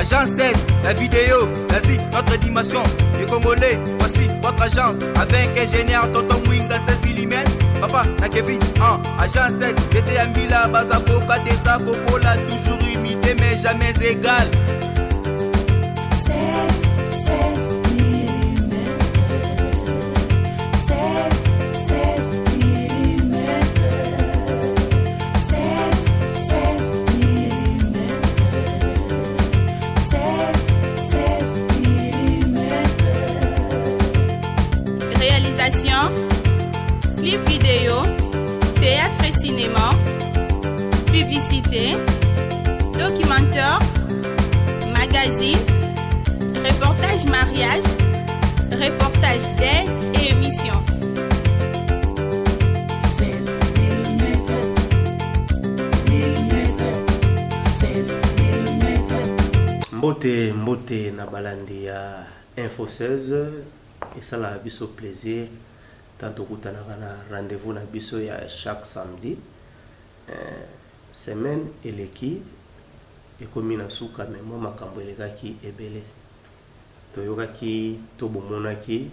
Agence 16, la vidéo, vas-y, notre animation. Les Congolais, voici votre agence. Avec ingénieur Tonton Mwinga 16 mm. Papa, na Kevin, Agence 16, j'étais à Mila, Bazakoka, Desa, Kokola, toujours imité mais jamais égal. 16 mm. 16 mm. 16 mm. 16 mm. Réalisation, clip vidéo, théâtre et cinéma, publicité, documentaire, magazine, reportage mariage, reportage d'aide et émission. 16 mm. 16 mm. Mbote na balandi ya Info 16 et ça la biso plaisir tanto kutanaka na rendez-vous na biso ya chaque samedi semaine eleki ekomi na suka memo makambo elekaki ebele toyokaki tobomonaki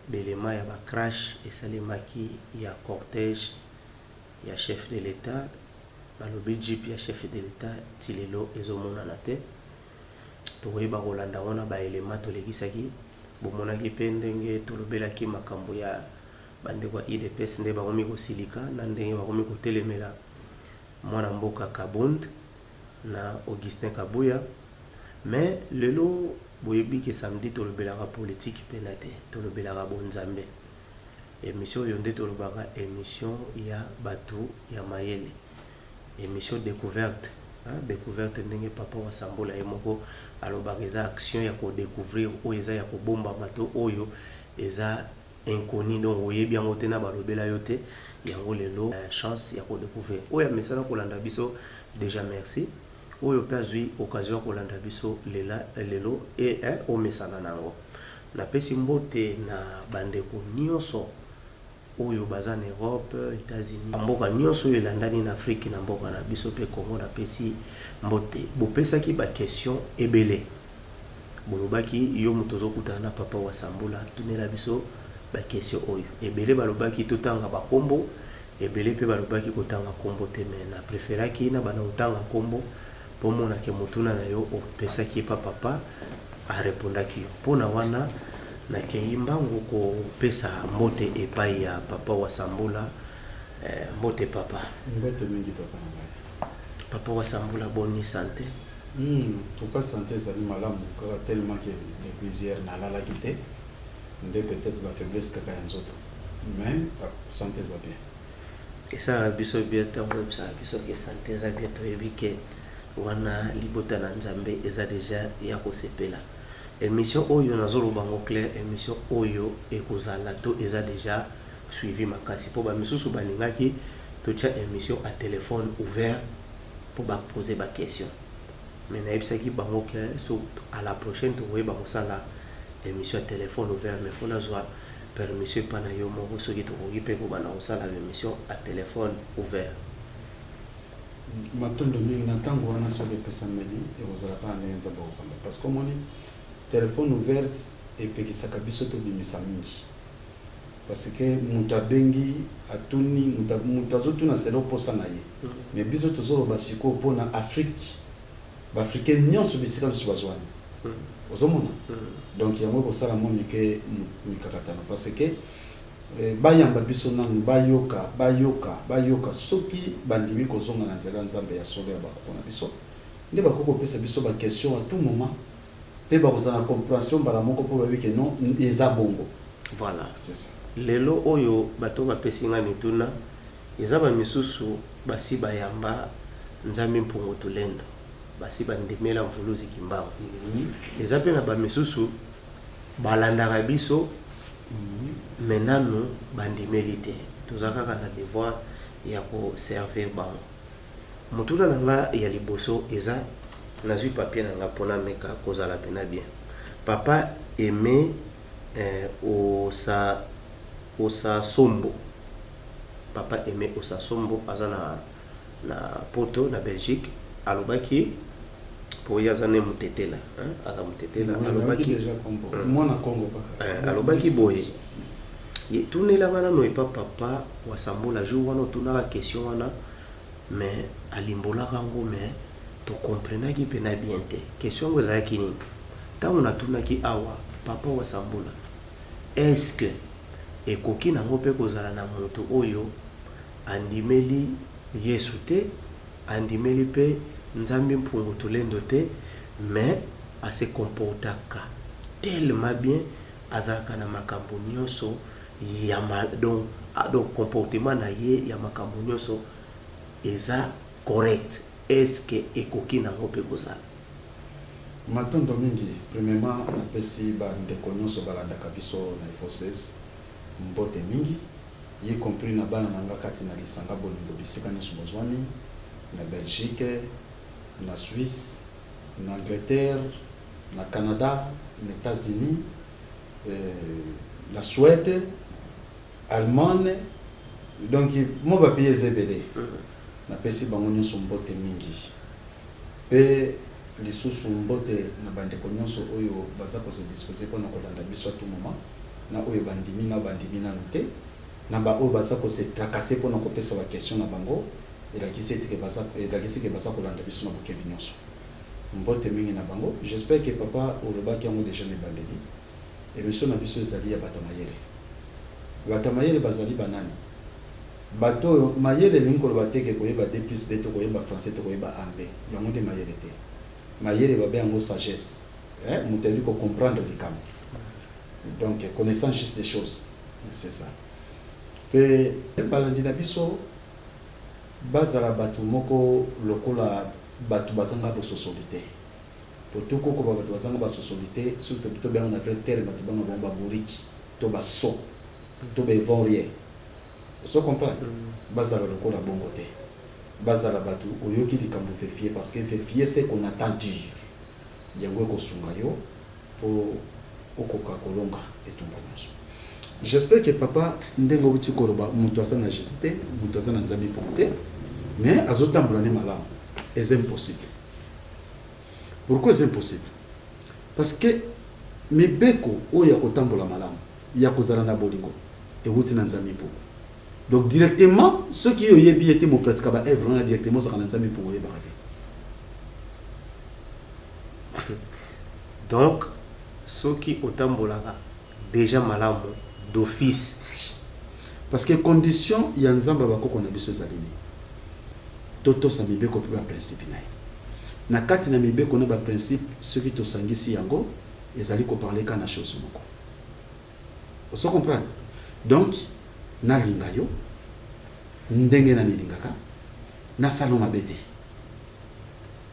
belema ya ba crash esalemaki ya cortège ya chef de l'état balobi jeep ya chef de l'état tilelo ezomonana te tokoyeba kolanda wana baelema tolekisaki bomonaki mpe ndenge tolobelaki makambo ya bandeko ya IDPS nde bakomi kosilika na ndenge bakomi kotelemela mwana mboka Kabund na Augustin Kabuya. Mais lelo boyebi ke samedi tolobelaka politique pena te tolobelaka bonzambe. Émission yo nde tolobaka émission ya bato ya mayele, émission découverte. Découverte ndenge papa wa Sambola emoko alobaka eza action ya ko découvrir o eza ya ko bomba bato oyo eza inconnu donc oyebi yango te na balobela yo te yango lelo chance ya ko découvrir oyo mesala kolanda biso déjà merci oyo pe azwi occasion ya kolanda biso lelo et o mesana nango na pesi mbote na bandeko nyonso oyo baza en Europe, États-Unis, mboka nyonso oyo elandani na Afrique na mboka na biso pe Congo na pesi mbote bopesaki ba question ebele bolobaki yo mutozo kutana na papa wa Sambola tunela biso ba question oyo ebele balobaki totanga ba kombo ebele pe balobaki kotanga kombo te mais na préféraki na bana utanga kombo po mona ke mutuna na yo opesaki papa a répondaki pona wana na keimbango ko pesa mbote epai ya papa wa Sambola mbote papa mbote mingi papa wa Sambola bonne santé pourquoi santé ça dit malamu tellement que les plaisirs na la quitté ndé peut-être la faiblesse kaka ya nzoto mais santé ça bien et ça biso bien tango ça biso que santé ça bien to ebike wana libota na nzambe eza déjà ya ko sepela émission oyo nazolo bango clair émission oyo ekozala to eza déjà suivi makasi po ba misusu balingaki to tia émission à téléphone ouvert pour ba poser ba question mais na ebisaki bango que so à la prochaine to we bango sala émission à téléphone ouvert mais faut nazwa permission pana yo moko soki to okipe ko bana osala émission à téléphone ouvert matondo mingi na tango wana so pesa meli et ozala pa nenza ba parce que moni téléphone ouverte et pekisaka biso to bimisa mingi parce que mutabengi atuni mutazotuna selo posa na ye mais biso tozolo basiko pona Afrique ba africain nyonso bisika nso bazwana ozomona donc yango ko sala moni ke mikakatana parce que bayamba biso nanu bayoka soki bandimi kozonga na nzela nzambe ya solo ya bakona biso nde bakoko pesa biso ba question à tout moment pe bakozana compréhension bala moko po babi ke non eza bongo voilà c'est ça lelo oyo bato ba pesinga mituna eza ba misusu basi bayamba nzambe mpungo tulendo basi bandemela mvuluzi kimbango eza pe na ba misusu balandaka biso menano bandemeli te tozaka na devoir ya ko servir bango mutuna nanga ya liboso eza nazui papier nanga pona meka kozala pena bien papa aimé osa sombo papa aimé osa sombo aza na poto na Belgique alobaki po ya zane mutetela aka mutetela alobaki déjà combo moi na Congo kaka alobaki boye ye tunela ngana no epa papa wasambola jour wana tunaka question wana mais alimbola kango mais to comprendre ki pena bien te question ngo za kini tango na tunaki awa papa wasambola est-ce que ekoki nango pe kozala na moto oyo andimeli Yesu te andimeli pe nzambe mpungu tolendo te mais a se comportaka tellement bien azalaka na makambo nyonso ya donc comportement na ye ya makambo nyonso eza correct. Est-ce que ekoki nango pe kozala matondo mingi premièrement na pesi ba ndeko nyonso balandaka biso na F16 mbote mingi y compris na bana nanga kati na lisanga bolingo bisika nyonso bozwani na Belgique na Suisse na Angleterre na Canada na États-Unis la Suède Allemagne donc mo ba pays zebele na pesi bango nyonso mbote mingi pe lisusu mbote na bandeko nyonso oyo baza ko se disposer pour na kolanda biso à tout moment na oyo bandimi na note na ba oyo baza ko se tracasser pour na kopesa ba question na bango elakisi ke baza kolanda biso na bokebi nyonso mbote mingi na bango. J'espère que papa olobaki yango déjà ne bandeli émission na biso ezali ya batamayele bazali banani bato mayele lingi koloba te ke koyeba 2+2 to koyeba français to koyeba anglais yango de mayele te mayele babe yango sagesse moto ali ko comprendre likambo donc connaissance juste des choses c'est ça pe balandi na biso bazala bato moko lokola bato bazanga bo socialité potoko ko bato bazanga ba socialité surtout to bien on a vrai terre bato banga bomba buriki to baso to be vont rien so comprendre bazala lokola bongo te bazala bato oyoki likambo vérifier parce que vérifier c'est qu'on attend dire yango ko sunga yo pour okoka kolonga etumba nyonso. J'espère que papa ndengo buti koloba mutu asa na jisite mutu asa na nzambi ponte mais azotambola ne malamu est impossible. Pourquoi c'est impossible? Parce que mibeko oya kotambola malamu ya kozala na bolingo et wuti na nzambi ponte. Donc directement ceux qui oyebi été mo pratika ba œuvre na directement ça na nzambi ponte yeba te. Donc ceux qui otambolaka déjà malamu d'office parce que condition ya nzamba bakoko na biso ezalini toto sa mibeko pe ba principe na kati na mibeko na ba principe ceux qui tosangisi yango ezali ko parler kana chose moko vous comprenez donc na linga yo ndenge na milingaka na salon mabete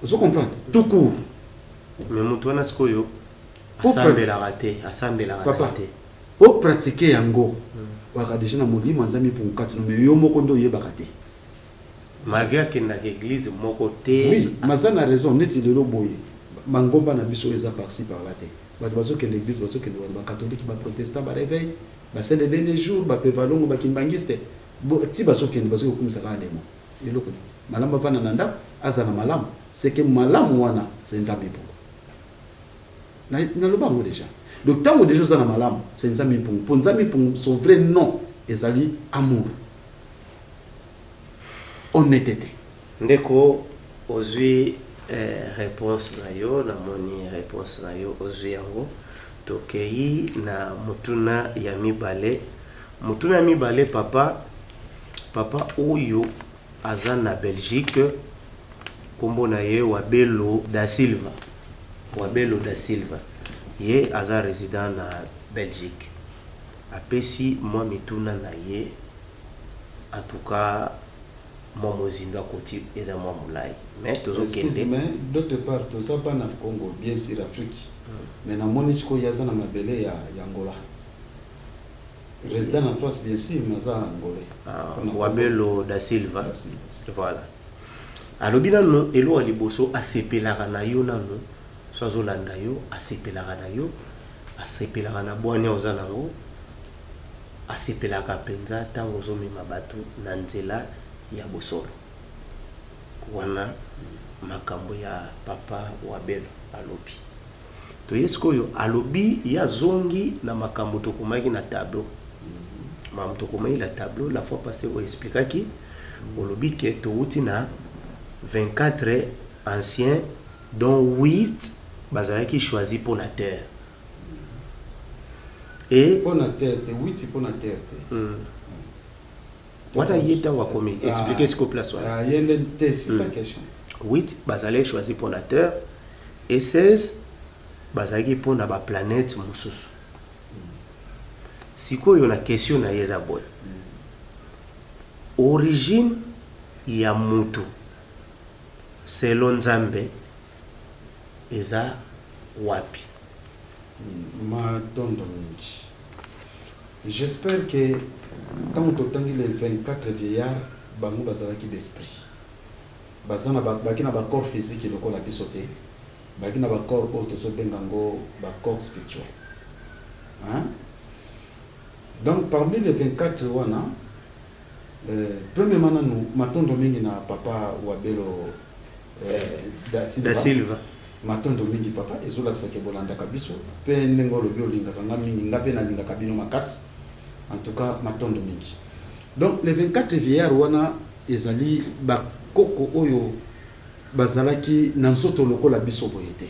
vous comprenez tout court mais mutu wana sikoyo asambela raté pour pratiquer yango waka déjà na molimo nzambi pour kati no mais yo moko ndo yebaka te malgré que na église moko te oui mazana raison neti lelo boye mangomba na biso eza par-ci par-là te bato bazoke l'église bazoke ba catholique ba protestant ba réveil ba c'est les derniers jours ba pevalongo ba kimbangiste ti bazoke kumisa ka demo eloko malamba vana nanda azana malamu c'est que malamu wana c'est nzambi pour na lobango déjà. Donc tant que des choses en malam, c'est nzambi pour nzambi pour son vrai nom, ezali amour. Honnêteté. Ndeko ozui réponse na yo na moni réponse na yo ozui yango tokei na mutuna ya mibale papa oyo aza na Belgique kombo na ye Wabelo da Silva ye aza résident na Belgique apesi moi mituna na ye en tout cas moi mozindo akoti et moi mulai mais mais d'autre part tout ça pas na Congo bien sûr Afrique mais na monisco yaza na mabele ya Angola résident en France bien sûr maza Angola Wabelo da Silva voilà alobi nano elo aliboso asepelaka na yo nano Swazolanda yo asepelaka na yo asepelaka na bwanya oza nango asepelaka penza tango zomema bato na nzela ya bosolo wana makambo ya papa Wabelo alobi to yeskoyo alobi ya zongi na makambo tokomaki na tableau makambo tokomaki la tableau la fois passée o expliquaki olobi ke touti na 24 anciens dont 8 bazalaki choisi pour la terre et pour la terre 8 pour la terre wana yeta wakomi expliquer ce que place wana yele c'est sa question 8 bazalaki choisi pour la terre et 16 bazalaki pour na ba planète mususu sikoyo na question na yeza boy origine ya mutu selon Nzambe eza wapi matondo mingi. J'espère que quand on totangi les 24 vieillards bango bazalaki d'esprit bazana bakina ba corps physique lokola bisote bakina ba corps auto so bengango ba corps spirituel hein. Donc parmi les 24 wana premièrement nous matondo mingi na papa Wabelo da Silva matondo mingi papa ezola sake bolanda kabiso pe nengo lo biolinga kanga mingi ngape na linga kabino makasi en tout cas matondo mingi. Donc les 24 vieillards wana ezali ba koko oyo bazalaki na nzoto lokola biso boyete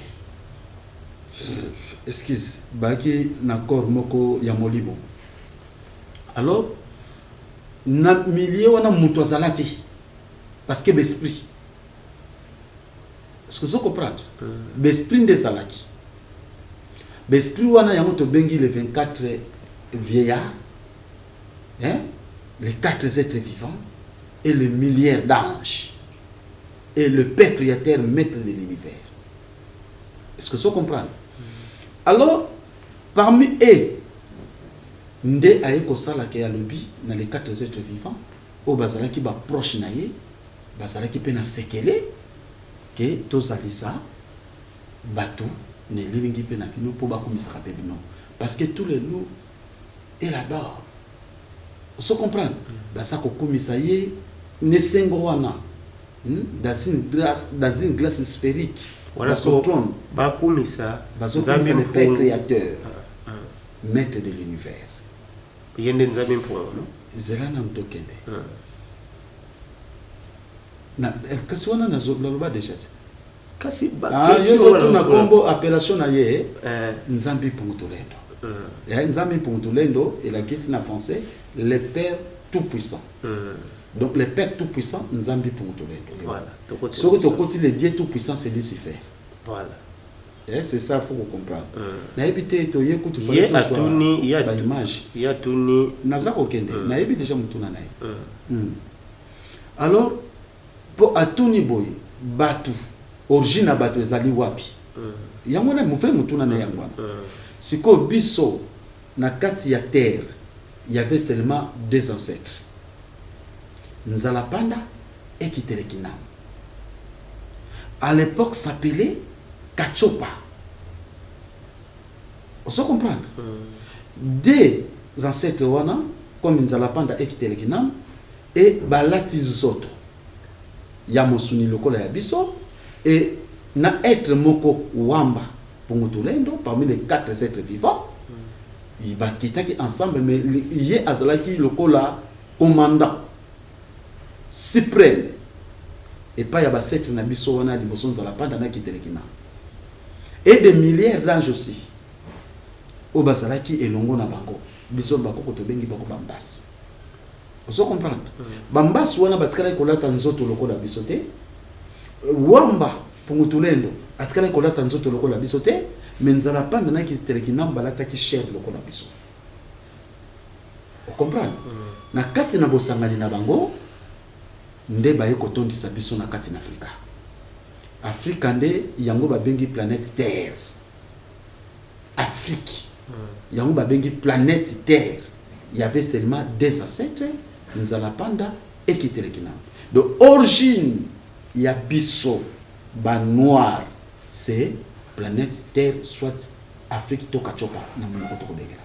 excuse baki na corps moko ya molibo. Alors na milieu wana muto azalati parce que l'esprit. Est-ce que vous comprenez? L'esprit de Salaki. L'esprit wana yango to bengi les 24 vieillards, hein? Les 4 êtres vivants et le milliard d'anges et le Père créateur maître de l'univers. Est-ce que vous comprenez? Alors parmi eux nde ayeko sala ke ya lobi na les 4 êtres vivants o bazalaki ba proche na ye bazalaki pe na sekele que tous alisa bateau ne lilingi pe na bino po ba komisa ka bino parce que tous les loups et l'adore. Vous comprenez? Basa ko komisa ye ne sengo wana dans une glace sphérique voilà so ba komisa Nzambe le Père créateur maître de l'univers yende Nzambe mpo zela na mtokende na kasi wana na loba déjà kasi ba yeso to na kombo appellation na ye Nzambe Pungutulendo ya Nzambe Pungutulendo et la kisi na français le Père tout puissant donc le Père tout puissant Nzambe Pungutulendo voilà ce que to côté le Dieu tout puissant c'est Lucifer voilà et c'est ça faut comprendre na ebité to ye kutu fallait to soit il y a image il y a tuni naza kokende na ebité déjà mutuna na ye alors pour atuni boy batu origine batu ezali wapi yango na mufre mutuna na yango siko biso na kati ya terre il y avait seulement 2 ancêtres Nzalapanda et Kiterekinam. À l'époque s'appelait Kachopa. On se comprend. Des ancêtres wana comme Nzalapanda et Kiterekinam et balati zoto ya mosuni lokola ya biso et na être moko wamba Pungutulendo parmi les 4 êtres vivants il va quitter ensemble mais il y a azalaki lokola commandant suprême et pas ya ba sept na biso wana liboso Nzalapanda na Kiterekina et des milliers d'anges aussi au bazalaki elongo na bango biso bakoko to bengi bako bambas. Vous comprenez? Bambas wana batikala kolata nzoto lokola biso te wamba Pungutulendo atikala kolata nzoto lokola biso te mais Nzalapanda na Kiterekina balata ki cher lokola biso. Vous comprenez? Na kati na bosangani na bango nde baye kotondisa biso na kati na Afrika. Afrika nde yango babengi planète Terre. Afrique. Yango babengi planète Terre. Il y avait seulement 2 ancêtres, Nzalapanda et Kiterekina. Donc origine ya biso ba noir c'est planète Terre soit Afrique to Kachopa na monoko to kobengela.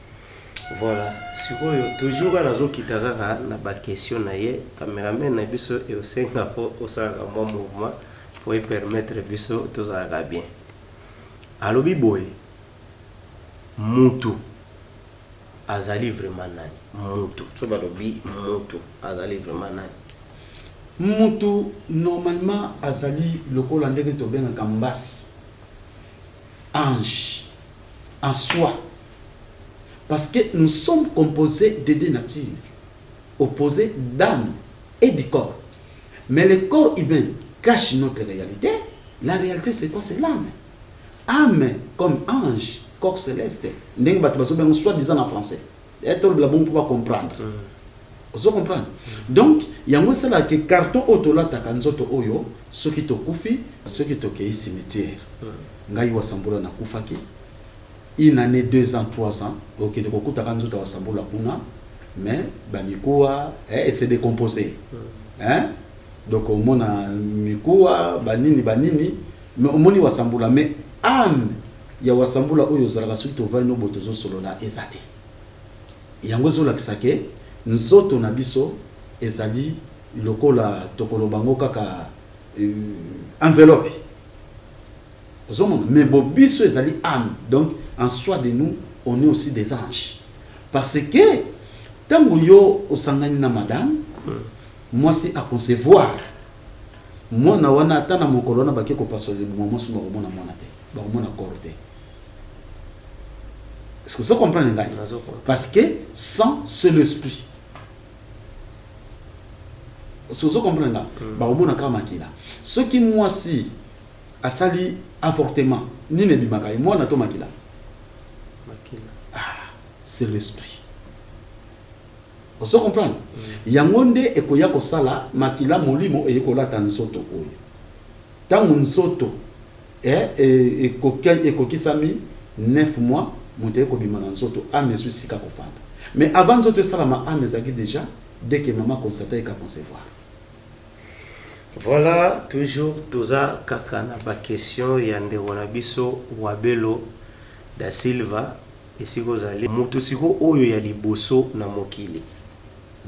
Voilà, sikoyo toujours nazo kitaka na ba question na ye cameraman na biso et au 5 fo au sa mouvement pour permettre biso tozalaka bien alobi boye mutu azali vraiment nani mutu so balobi mutu azali vraiment nani mutu normalement azali lokola ndenge tobengaka mbasi ange en soi parce que nous sommes composés de deux natures opposées d'âme et du corps mais le corps humain cache notre réalité. La réalité c'est quoi? C'est l'âme. Âme comme ange, corps céleste. Ndenge bato baso bengo soit disant en français. Être la bon pour comprendre. Vous comprenez? Donc, yango sala que carton otola takanzoto oyo, ceux qui to kufi, ceux qui to kei cimetière. Ngai wasambula na kufaki. Une année, 2 ans, 3 ans, ok, de koku takanzoto wasambula kuna, mais bamikoa c'est décomposé. Hein? Donc au mona mikoa banini mais au moni wasambula mais âme ya wasambula oyo zalaka soki to vai no botozo solola ezate yango zola kisake nzoto na biso ezali lokola tokolo bango kaka enveloppe ozomona mais bobiso ezali âme donc en soi de nous on est aussi des anges parce que tango yo osangani na madame moi c'est à concevoir moi na wana atana mokolo na bake ko passer le moment sur mo na mona te ba mo na corté est-ce que ça comprend ngai parce que sang c'est l'esprit est-ce que ça comprend ngai ba mo na kama kila ce qui moi si asali avortement ni ne bimaka moi na to makila c'est l'esprit. Vous comprenez? Yangonde ekoya kosala makila molimo ekola tanzoto oyo. Tango nzoto ekokisami 9 mois monte ko bimana nzoto ame sika kofanda. Mais avant nzoto sala ma ame zaki déjà dès que maman constate et concevoir. Voilà, toujours toza kakana ba question yande wana biso Wabelo da Silva esiko zali mutu siko oyo ya liboso na mokili.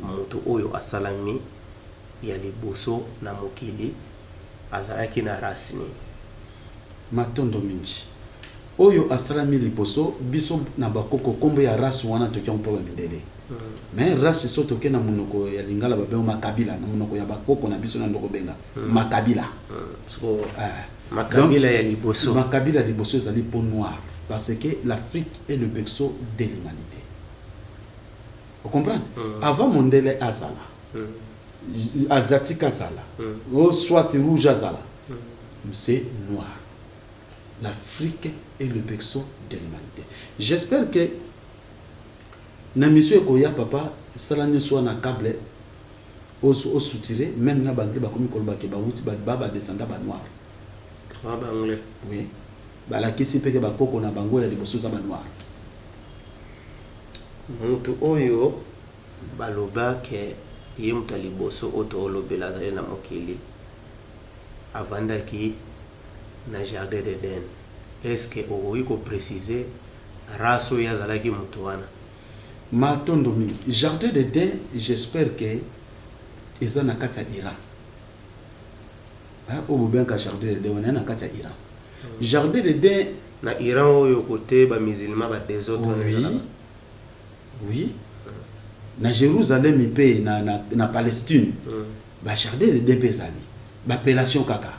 Mutu oyo asalami ya liboso na mokili azalaki na rasini matondo mingi oyo asalami liboso biso na bakoko kombo ya race wana toki on peut mindele mais race so toke na munoko ya lingala babe makabila na munoko ya bakoko na biso na ndoko benga makabila so makabila ya liboso makabila ya liboso ezali peau noire parce que l'Afrique est le berceau de l'humanité. Vous comprenez? Avant Mondele Azala, Asiatique Azala, soit rouge Azala, c'est noir. L'Afrique est le berceau de l'humanité. J'espère que na monsieur Koya papa salane soit na câble au soutiré même na banque ba komi kolba ke ba wuti ba descenda ba noir. Ah ba anglais. Oui. Ba la kisi peke ba koko na bango ya liboso za ba noir. Mutu oyo baloba ke ye mutu liboso oto olobela zali na mokili avanda ki na jardin d'Eden. Est-ce que oyi ko préciser raso ya zalaki mutu wana? Matondo mingi jardin d'Eden j'espère que eza na kati ya Iran. Obo benka jardin d'Eden wana na kati ya Iran. Jardin d'Eden na Iran oyo côté ba musulman ba des autres. Oui. Na Jérusalem pe na Palestine. Ba jardin d'Eden bezali. Ba appellation kaka.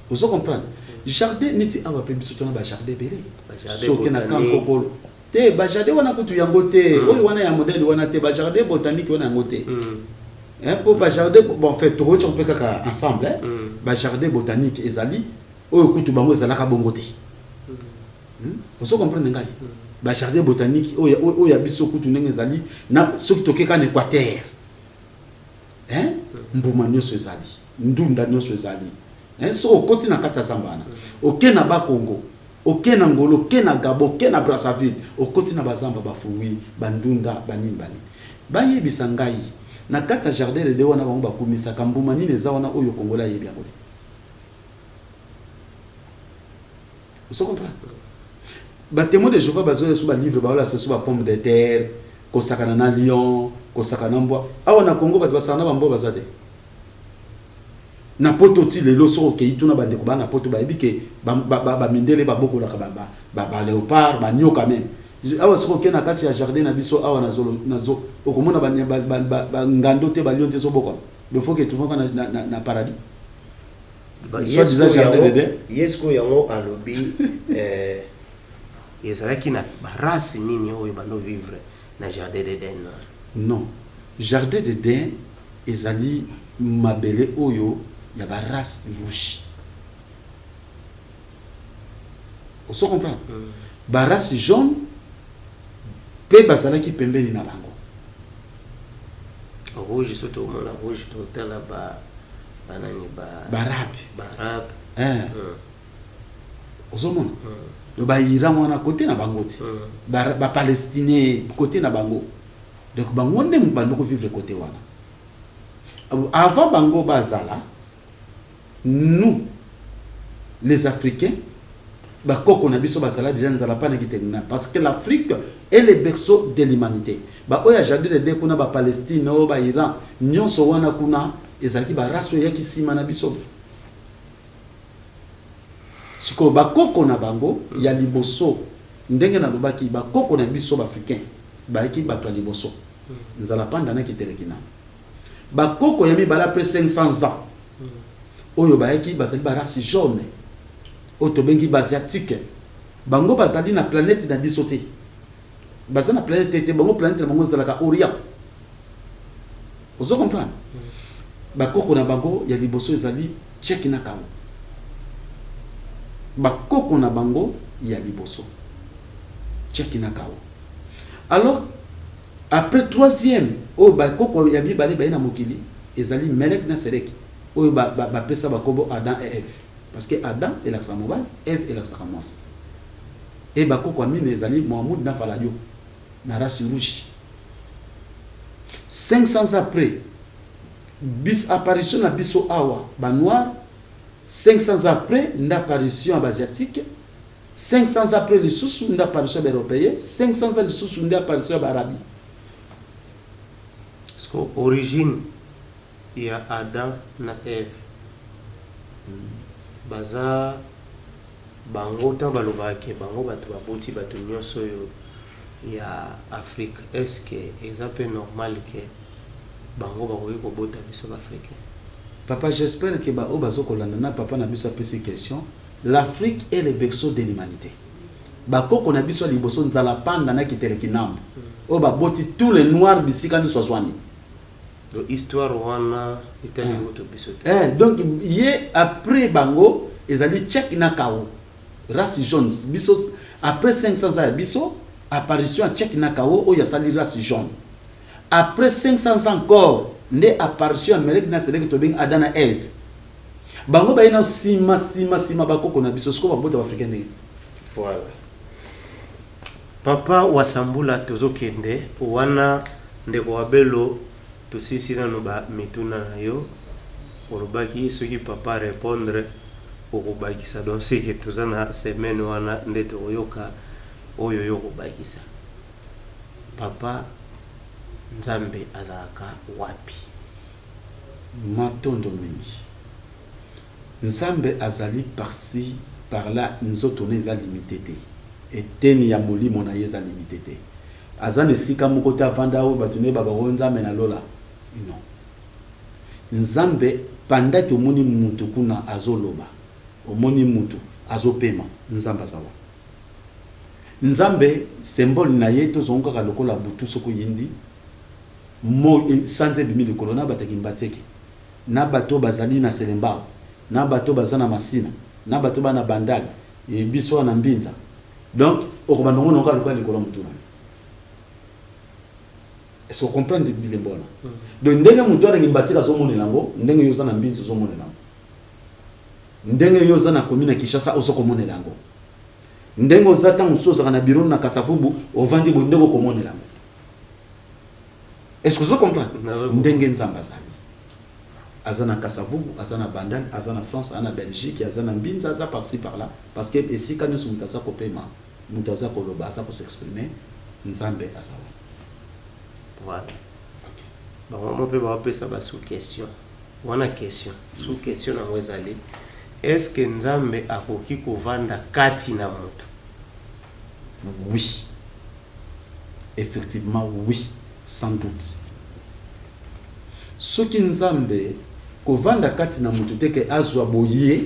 Vous comprenez? Jardin niti aba pe biso tona ba jardin belé. So ke na kampo kolo. Te ba jardin wana kutu yango te. Oyo wana ya modèle wana te ba jardin botanique wana yango te. Pour ba jardin bon fait tout on peut kaka ensemble ba jardin botanique ezali oyo kutu bango ezalaka bongo te. Vous comprenez ngai? Ba jardin botanique oyo biso kutu ndenge ezali na soki tokeka na Équateur. Mbuma nyoso ezali. Ndunda nyoso ezali. So okoti na kata zambana. Oke na ba Congo, oke na Ngolo, oke na Gabon, oke na Brazzaville, okoti na bazamba ba fuwi, bandunda, banini bani. Bayebisa ngai na kata jardin de wana bango bakumisa kambuma nini eza wana oyo Kongola yebi yango. Vous comprenez? Ba témoin de Jéhovah bazo sur ba livre ba wala sur ba pomme de terre, ko sakana na lion, ko sakana mbwa. Awa na Congo ba basana ba mbwa bazate. na poto ti lelo so ke ituna bande ko ba na poto ba ebike ba mindele ba boko la ba léopard ba nyoka même awa soko ke na kati ya jardin na biso awa nazo okomona ba ngando te ba lion te so boko le faut que tu vas na paradis yesko yango alobi ezalaki na barasi nini oyo bando vivre na jardin d'Eden non jardin d'Eden ezali mabele oyo ya ba race rouge on se comprend ba race jaune pe bazalaki pembeni na bango rouge surtout mona rouge total ba banani barabe ozomona ba Iran wana côté na bango ti ba palestinien côté na bango donc bango ne mbando ko vivre côté wana avant bango bazala nous les Africains ba koko na biso bazala déjà nzala pa na kitengna parce que l'Afrique est le berceau de l'humanité ba oya jardin de kuna ba Palestine o ba Iran nyonso wana kuna ezaki ba race ya kisima na biso siko ba koko na bango ya liboso ndenge na lobaki ba koko na biso ba africain ba eki ba to liboso nzala panda na kitelekina ba koko ya mi bala après 500 ans oyo ba eki bazali ba race jaune oto bengi ba asiatique bango bazali na planète na biso te bazali na planète te bango planète na bango zala ka orient ozo comprendre ba koko na bango ya liboso ezali check na kawo ba koko na bango ya liboso check na kawo alors après troisième o ba koko ya bi bali ba na mokili ezali Melek na Serek o ba pesa ba kobo Adam et Ève parce que Adam est l'accent mobile Ève est l'accent mos et ba koko amine ezali Mohamed na Falayo na race rouge 500 après bis apparition na biso awa ba noir 500 après l'apparition asiatique 500 après le sous l'apparition européen 500 ans le sous l'apparition arabe parce que origine il y a Adam na Ève baza bango ta balobaki bango bato baboti bato nyonso yo ya Afrique est-ce que c'est normal que bango bakoki kobota biso africain papa j'espère que ba o bazo kolanda na papa na biso apesi question l'Afrique est le berceau de l'humanité ba koko na biso liboso nzala panda na kiteleki nambo o ba boti tous les noirs bisika ni soswani donc histoire wana itali moto biso donc yé après bango ezali check na kawo race jaune biso après 500 ans biso apparition check na kawo o ya sali race jaune après 500 ans encore nde apparition Melek na Serek to bing Adam na Ève bango ba ina sima bakoko na biso sko babota africain ne voilà papa wasambula tozokende wana ndeko wabelo tosisi nano ba mituna na yo olobaki soki papa répondre okobakisa donc c'est que tozana semaine wana ndete oyoka oyo yokobakisa papa nzambe azalaka wapi matondo mingi nzambe azali par-ci par-là nzoto ne za limité te eteni ya molimo na yeza limité te azane sika moko ta vanda o batune baba nzambe na lola non nzambe panda ke omoni mutu kuna azoloba omoni mutu azopema nzambe azawa nzambe symbole na ye to zonga ka lokola butu soko yindi mo sanze bimi likolo na bataki mbateke na bato bazali na selemba na bato bazana masina na bato bana bandali e biso na mbinza donc okobandongo nonga lokola likolo mutu na est-ce que vous comprenez bien bon donc ndenge mutu arangi mbatika zo monela ngo ndenge yoza na mbinza zo monela ngo ndenge yoza na komina Kishasa osoko monela ngo ndenge ozata musoza na biro na Kasavubu ovandi bo ndeko komonela ngo est-ce que vous comprenez ndenge nzamba zali azana Kasavubu azana Bandal azana France azana Belgique azana mbinza za par-ci par-là parce que ici quand nous sommes tasa ko paiement mutaza ko loba za ko s'exprimer nzambe asawa voilà bon on peut pas passer sur question wana question sous question na mwezali est-ce que nzambe akoki kovanda kati na moto? Oui. Effectivement, oui, sans doute. Ce qui nzambe kovanda kati na moto te ke azwa boye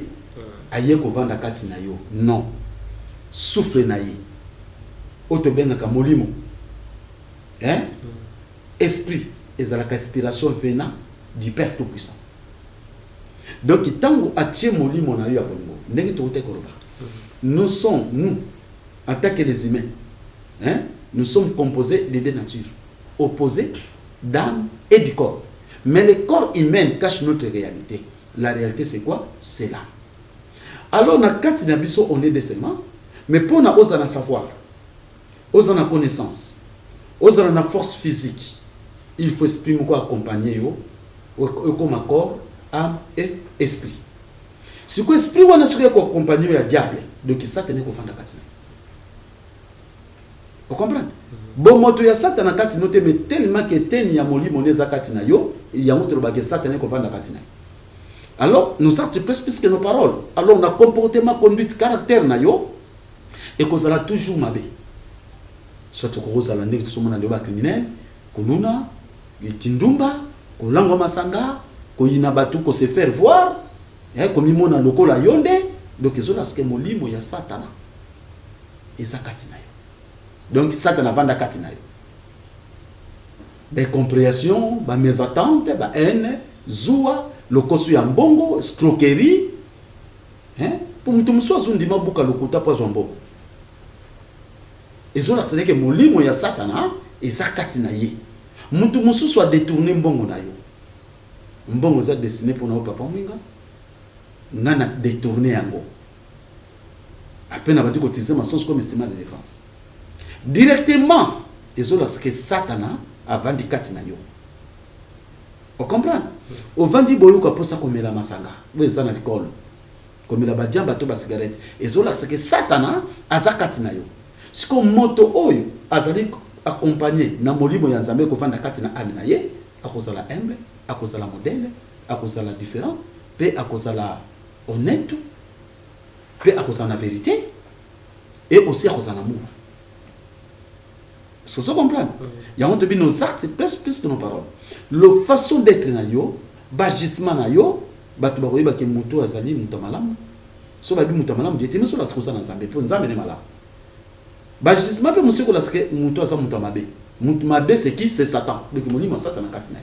aye kovanda kati na yo. Non. Souffle na ye. Otobenaka molimo. Hein? Esprit ezalaka inspiration venant du Père Tout-Puissant. Donc tango atie molimo na yo ya bongo. Ndenge to koroba. Nous sommes nous en tant que les humains. Hein? Nous sommes composés de deux natures opposées, d'âme et du corps. Mais le corps humain cache notre réalité. La réalité c'est quoi? C'est l'âme. Alors na kati na biso on est des seulement, mais pour na osana savoir, osana connaissance, osana force physique, il faut esprit quoi accompagner yo comme corps, âme et esprit. Si ko esprit wana soki ko accompagner ya diable, donc ça tenait ko fanda kati. Vous comprenez? Bon moto ya Satan kati note mais tellement que teni ya molimo neza kati na yo, ya moto ba que Satan ko vanda kati na. Alors nous sortons plus que nos paroles. Alors on a comportement, conduite, caractère na yo et qu'on sera toujours mabe. Soit ko zala ndeki tusomona ndoba criminel, kuluna, yitindumba, kulango masanga, ko yina batu ko se faire voir, ko mimona lokola yonde, donc ezona ce que molimo ya Satana. Eza kati na yo. Donc Satan vanda kati na yo. Des compréhensions, ba mésattente, ba haine, zoua, le kosu ya mbongo, escroquerie. Hein? Pour mutu muso azundima buka lokuta po zombo. Ezona c'est que molimo ya Satana eza kati na ye. Mutu muso soit détourné mbongo na yo. Mbongo za destiné pour na papa mwinga. Ngana détourné yango. À peine abandi kotiser ma sens comme instrument de défense. Directement, désolé, c'est que Satan a vendu kati na yo. Vous comprenez? Au vendi boyo ko posa komela masanga. Vous êtes dans l'alcool. Komela ba diamba to ba cigarette. Désolé, c'est que Satan a za kati na yo. Si ko moto oyo azali accompagné na molimo ya Nzambe ko vanda kati na ami na ye, akozala humble, akozala modèle, akozala différent, pe akozala honnête, pe akozala vérité et aussi akozala amour. Est-ce que vous comprenez? Il y a honte de nos actes plus que nos paroles. La façon d'être na yo, bagissement na yo, batu ba koyeba ke mutu azali mutu malamu. So ba bi mutu malamu diete meso la skosa na Nzambe po Nzambe ne malamu. Bagissement pe monsieur ko la ske mutu asa mutu mabe. Mutu mabe c'est qui? C'est Satan. Donc molimo Satan na katina.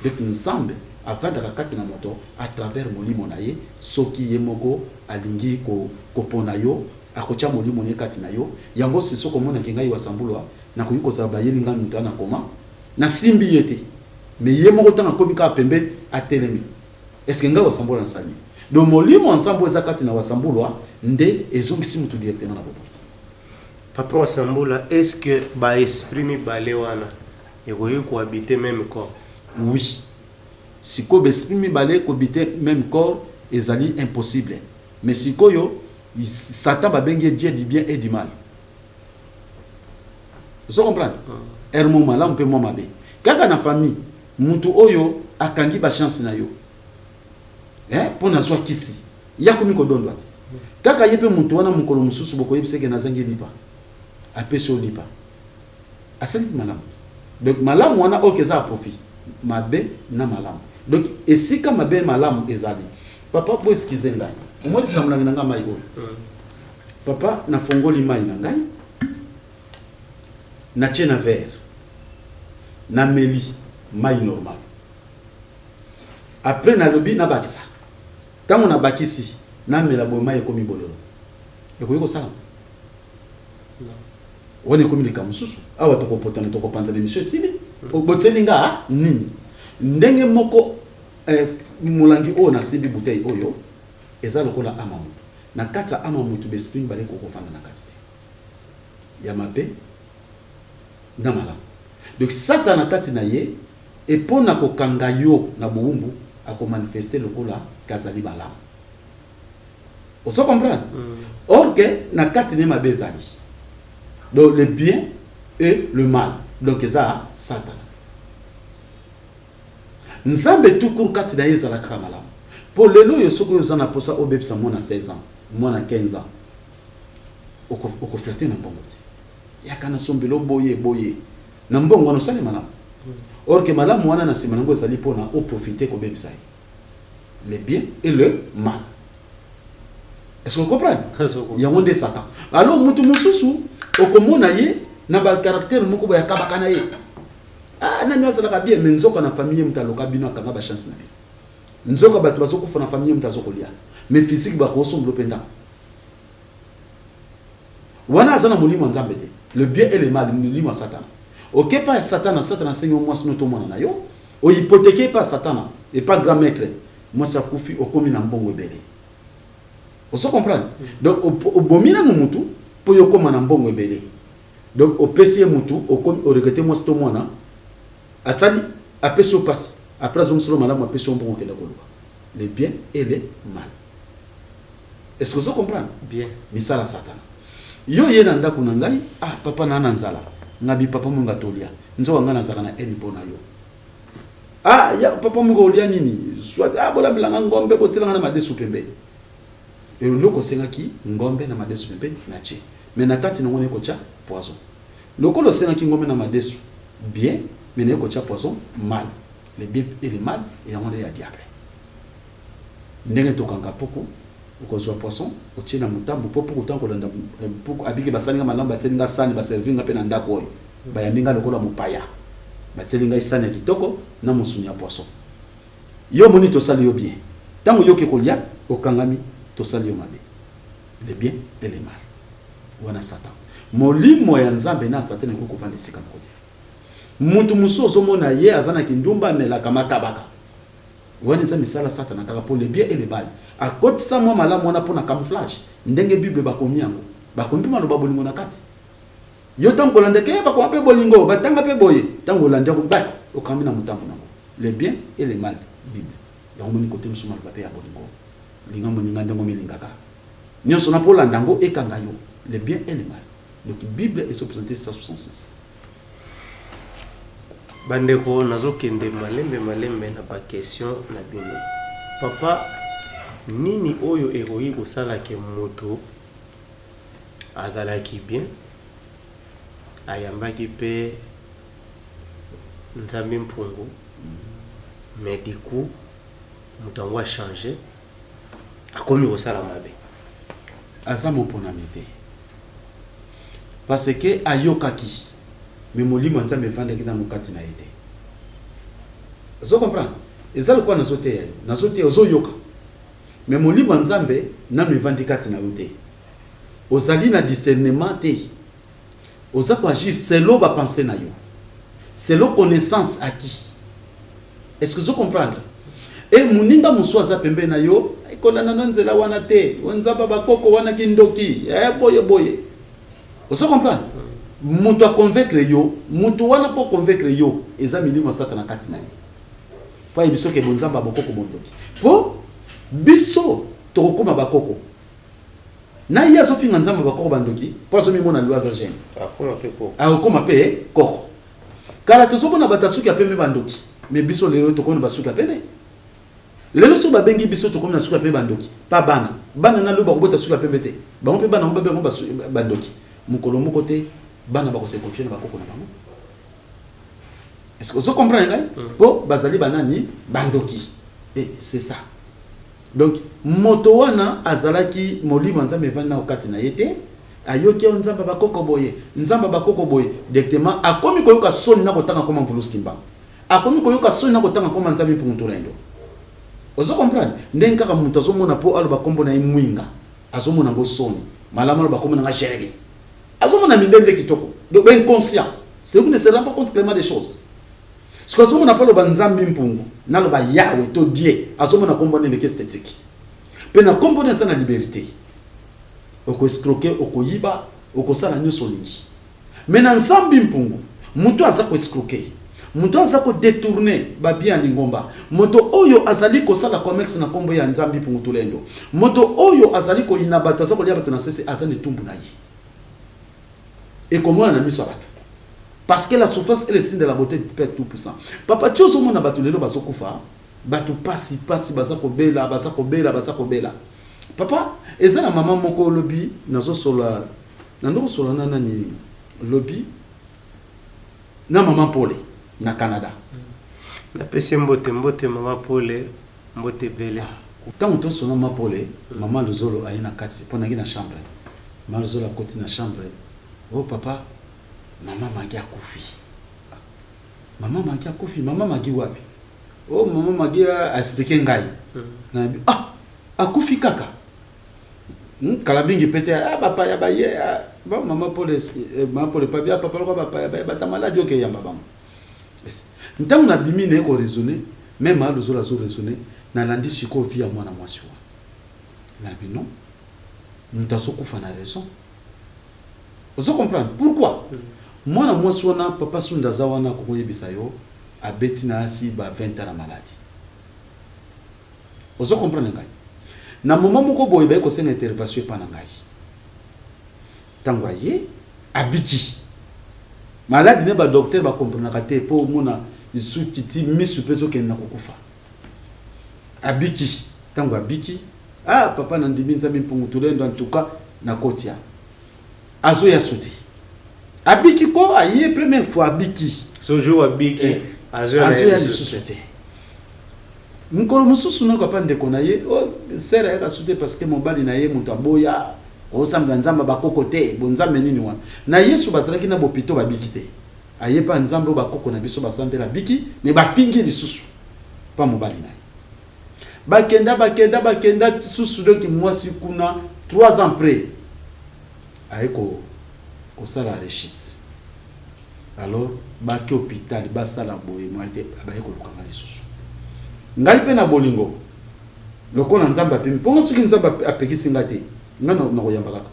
Donc Nzambe avant da kati na moto à travers molimo na ye, soki ye moko alingi ko pona yo, akocha molimo ne kati na yo. Yango c'est soko mona kengai wasambulwa. Na koyiko sa bayeli nga mutana koma na simbi yete mais ye moko tana komika pembe atelemi est-ce que nga wasambola na sali do molimo ensemble ezakati na wasambulwa nde ezongisi mutu directement na bobo papa wasambola est-ce que ba esprit mi balé wana ekoyi ko habiter même corps? Oui, si ko esprit mi balé ko habiter même corps ezali impossible mais si koyo Satan ba bengi Dieu du bien et du mal. Vous comprenez? Ermo malamu pe moma be. Kaka na famille, mutu oyo akangi ba chance na yo. Pona zwa kisi. Ya komi ko dondo ati. Kaka yepe mutu wana mukolo mususu boko yebiseke na zangi lipa. Apeso lipa. Asali malamu. Donc malamu wana okeza profit. Mabe na malamu. Donc esika mabe malamu ezali. Papa po eskize ngai. Omodi samulanga nga mai oyo. Papa na fongoli mai na ngai. Na tchena verre na meli mai normal après na lobi na bakisa tango na bakisi na mela boy mai ekomi bololo ekoyiko sala woni komi lika mususu awa to kopotana to kopanza l'émission sili obotselinga nini ndenge moko mulangi o na sibi bouteille oyo eza lokola amamu na kata amamu to bespring bale ko kofanda na kati ya mabe na malamu. Donc Satan na kati na ye et pour na kokanga yo na boumbu a ko manifester lokola kazali malamu. On se comprend? Or que na kati ne mabezali. Donc le bien et le mal. Donc ça Satan. nzambe tout court kati na yezala kaka malamu po lelo yo soko yo zana posa obebisa mwana 16 ans mwana 15 ans oko flirter na mbongo ti yakana sombelo boye na mbongo no sale malamu or que malamu wana na sima nango ezali pona o profiter ko bebisa le bien et le mal. Est-ce que vous comprenez? Il y a un de Satan. Alors mutu mususu okomona ye na ba caractère moko ba yakabaka na ye. Ah na nyoza la bien mais nzoka na famille mutaloka bino akanga ba chance na bi. Nzoka batu bazoko fona famille mutazokolia. Mais physique ba ko sombo penda. Wana azana mulimo nzambe te. Le bien et le mal mulimo Satan. OK pas Satan enseigne moi sino to mona na yo. O hypothéquer pas Satan et pas grand maître. Moi ça kufi okomi na mbongo ebele. Vous comprenez? Donc au bomina mutu pour yo koma na mbongo ebele. Donc au PC mutu au regretter moi sto mona asali apeso passe après on solo malamu apeso mbongo kenda koluka. Les bien et les mal. Est-ce que vous comprenez? Bien. Misala Satan. Yo yena ndako na ngai papa na nzala. Ngabi papa munga tolia. Nzo ngana zaka na eni pona yo. Ya papa munga olia nini? Soit bola bilanga ngombe botsela na madesu pembe. Et loko sengaki ngombe na madesu pembe na che. Mais na kati ngone ko cha poison. Loko lo sengaki ngombe na madesu bien, mais ne ko cha poison mal. Le bien et le mal et ngone ya diable. Ndenge to kanga poko ukozwa poisson otie na mutambu popo kutango landa poko abiki basani malamba tselinga sani ba servinga pe na ndako oyo. Ba yaminga lokola mupaya. Ba tselinga isani kitoko na musunya poisson. Yo moni to sali yo bien. Tango yo ke kolia okangami to sali yo mabe. Le bien et le mal. Wana Satan. Molimo ya nzambe na Satan ko kuvanda sika mkoje. Muntu musozo mona ye azana kindumba mela kama tabaka. Wana nzambe sala Satan akaka pour le bien et le mal. A côté ça moi malamu wana pona camouflage. Ndenge Bible bakomi yango. Bakomi maloba bolingo na kati. Yo tango landeke ba ko ape bolingo batanga pe boye. Tango landa ko ba okambi na mutambo nango. Le bien et le mal Bible. Ya omoni côté musuma ba pe ya bolingo. Linga moninga ndengo melingaka. Nyonso na pola ndango ekanga yo. Le bien et le mal. Donc Bible est représentée 166. Bandeko nazokende malembe na ba question na bino. Papa nini oyo eroyi kosala ke moto azalaki bien ayambaki pe nzambe mpungu mais du coup moto a changé akomi kosala mabe azamo pona mete parce que ayokaki mais molimo nzambe vandaki na mukati na ete zo comprendre ezalo kwa nazote ozoyoka mais molimo nzambe na me vandikati na yote ozali na discernement te oza ko agir selon ba penser na yo selon connaissance acquis. Est-ce que vous comprenez? Et muninga muswaza pembe na yo ikolana na nzela wana te onzaba bakoko wana kindoki boye vous comprenez? Mutu a convaincre yo mutu wana po convaincre yo eza milimo Satan kati na yo pa ibiso ke bonzamba bakoko bondoki po biso tokokoma bakoko na iya so finga nzamba bakoko bandoki po so mimona lwaza gene akoma pe koko kala tozobona batasuki ya pembe bandoki mais biso lelo tokona basuki ya pembe lelo so babengi biso tokona suki ya pembe bandoki pa bana na loba kobota suki ya pembe te bango pe bana mbabe ngo bandoki mukolo moko te bana bako se confier na bakoko na bango. Est-ce que vous comprenez? Po bazali banani bandoki et c'est ça. Donc moto wana azalaki molimo nzambe vana okati na yete ayoki nzamba bakoko boye directement akomi koyoka soni na kotanga koma mvuluski mba akomi koyoka soni na kotanga koma nzambe pungutola ndo. Vous comprenez? Ndenge kaka mutu azomona po aloba kombo na mwinga azomona ngo soni malama aloba kombo na nga sherebe azomona mindende kitoko donc ben conscient c'est vous ne se rend pas compte clairement des choses. Ce que on appelle le banzambi mpungu na lo ba yawe to die azomona kombo na leke esthétique pe na kombo na sana liberté oko escroquer oko yiba oko sala nyoso lingi mais na nzambi mpungu mutu aza ko escroquer mutu aza ko détourner ba bien lingomba moto oyo azali ko sala commerce na kombo ya nzambi mpungu tulendo moto oyo azali ko inabata za ko lia batana sese azali tumbu na yi et comment na miso abata parce que la souffrance est le signe de la beauté du Père Tout-Puissant. Papa, tu as mon abattu le basokufa, batu passi basako bela. Papa, eza na maman moko lobby nazo sola nani lobby na maman Pole na Canada. Na pesi mbote maman Pole mbote bele. Tant on sona maman Pole, maman Luzolo ayina kati pona na chambre. Maman Luzolo akoti na chambre. Oh papa, maman magi akufi. Maman magi akufi, maman magi wapi? Oh maman magi a expliqué ngai. Na akufi kaka. Kalabingi pete papa ya baye ba maman Pole pas bien papa ko papa ya baye bata malade oke yamba bam. Ntango na bimi ne ko raisonner, même maman Luzolo zo raisonner. Na landi siko via mwana mwasi wa na bino mutaso kufa na raison. Vous comprenez pourquoi mwana mwasi wana papa sunda za wana ko yebisa yo abeti na asi ba 20 ans na maladie. Vous comprenez ngai na moment moko boye ba ko senga intervention pa na ngai tangwa ye abiki malade ne ba docteur ba comprendre ka te po mona isu kiti misu peso ke na kokufa abiki tango abiki papa na ndimi nzambi mpungu tulendo en tout cas na kotia azo ya sauté abiki ko aye première fois abiki sojo abiki azo ya sauté mukolo mususu na papa ndeko na ye sera ya sauté parce que mobali na ye muto aboya osamba nzamba bakoko te bonzambe nini wana na Yesu bazalaki na bopito babiki te aye pa nzambe bakoko na biso basambela biki mais bafingi lisusu pa mobali na bakenda susu doki mwasi kuna 3 ans après aiko sala rechite alors baki hôpital basala boye moite abaye ko lukanga lisusu ngai pe na bolingo lokola nzamba pe mponga soki nzamba apekisi ngate ngana na koyamba kaka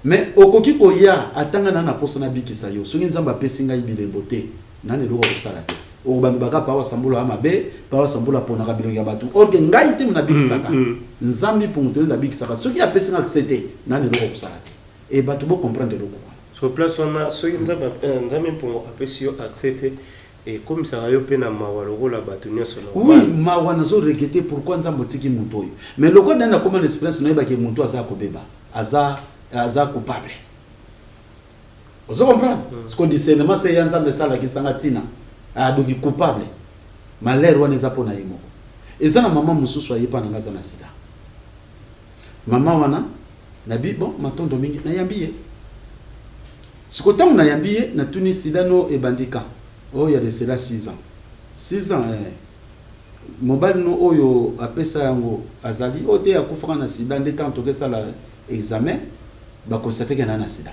mais okoki koya atanga na posa na bikisa yo soki nzamba pesi ngai bilembo te nani loko kosala te o bantu baka pawa sambula amabe pawa sambula pona ka bilongi ya batu orke ngai te muna bikisaka nzambi pungutele na bikisaka soki apesi ngai sete nani loko kosala te e batu bo comprendre loko so place on a soki nzambi mpungu apesi yo accepte et comme ça yo pe na mawa lokola batu nyonso na oui mawa nazo regretter pourquoi nzambo tiki muto oyo mais loko na comme l'expérience no yeba ke muto aza kobeba aza coupable. Vous comprenez? Ce qu'on dit c'est ne c'est yanza mesala ki sanga tina donc coupable malheur wana eza pona yemo eza na maman mususu ayepa na ngaza na sida maman wana nabi bon matondo mingi na yambiye sikotangu na yambiye na tuni sida no ebandika ya de cela 6 ans mobali no oyo apesa yango azali ote akufaka na sida ndeta ntoke sala examen ba constater que na sida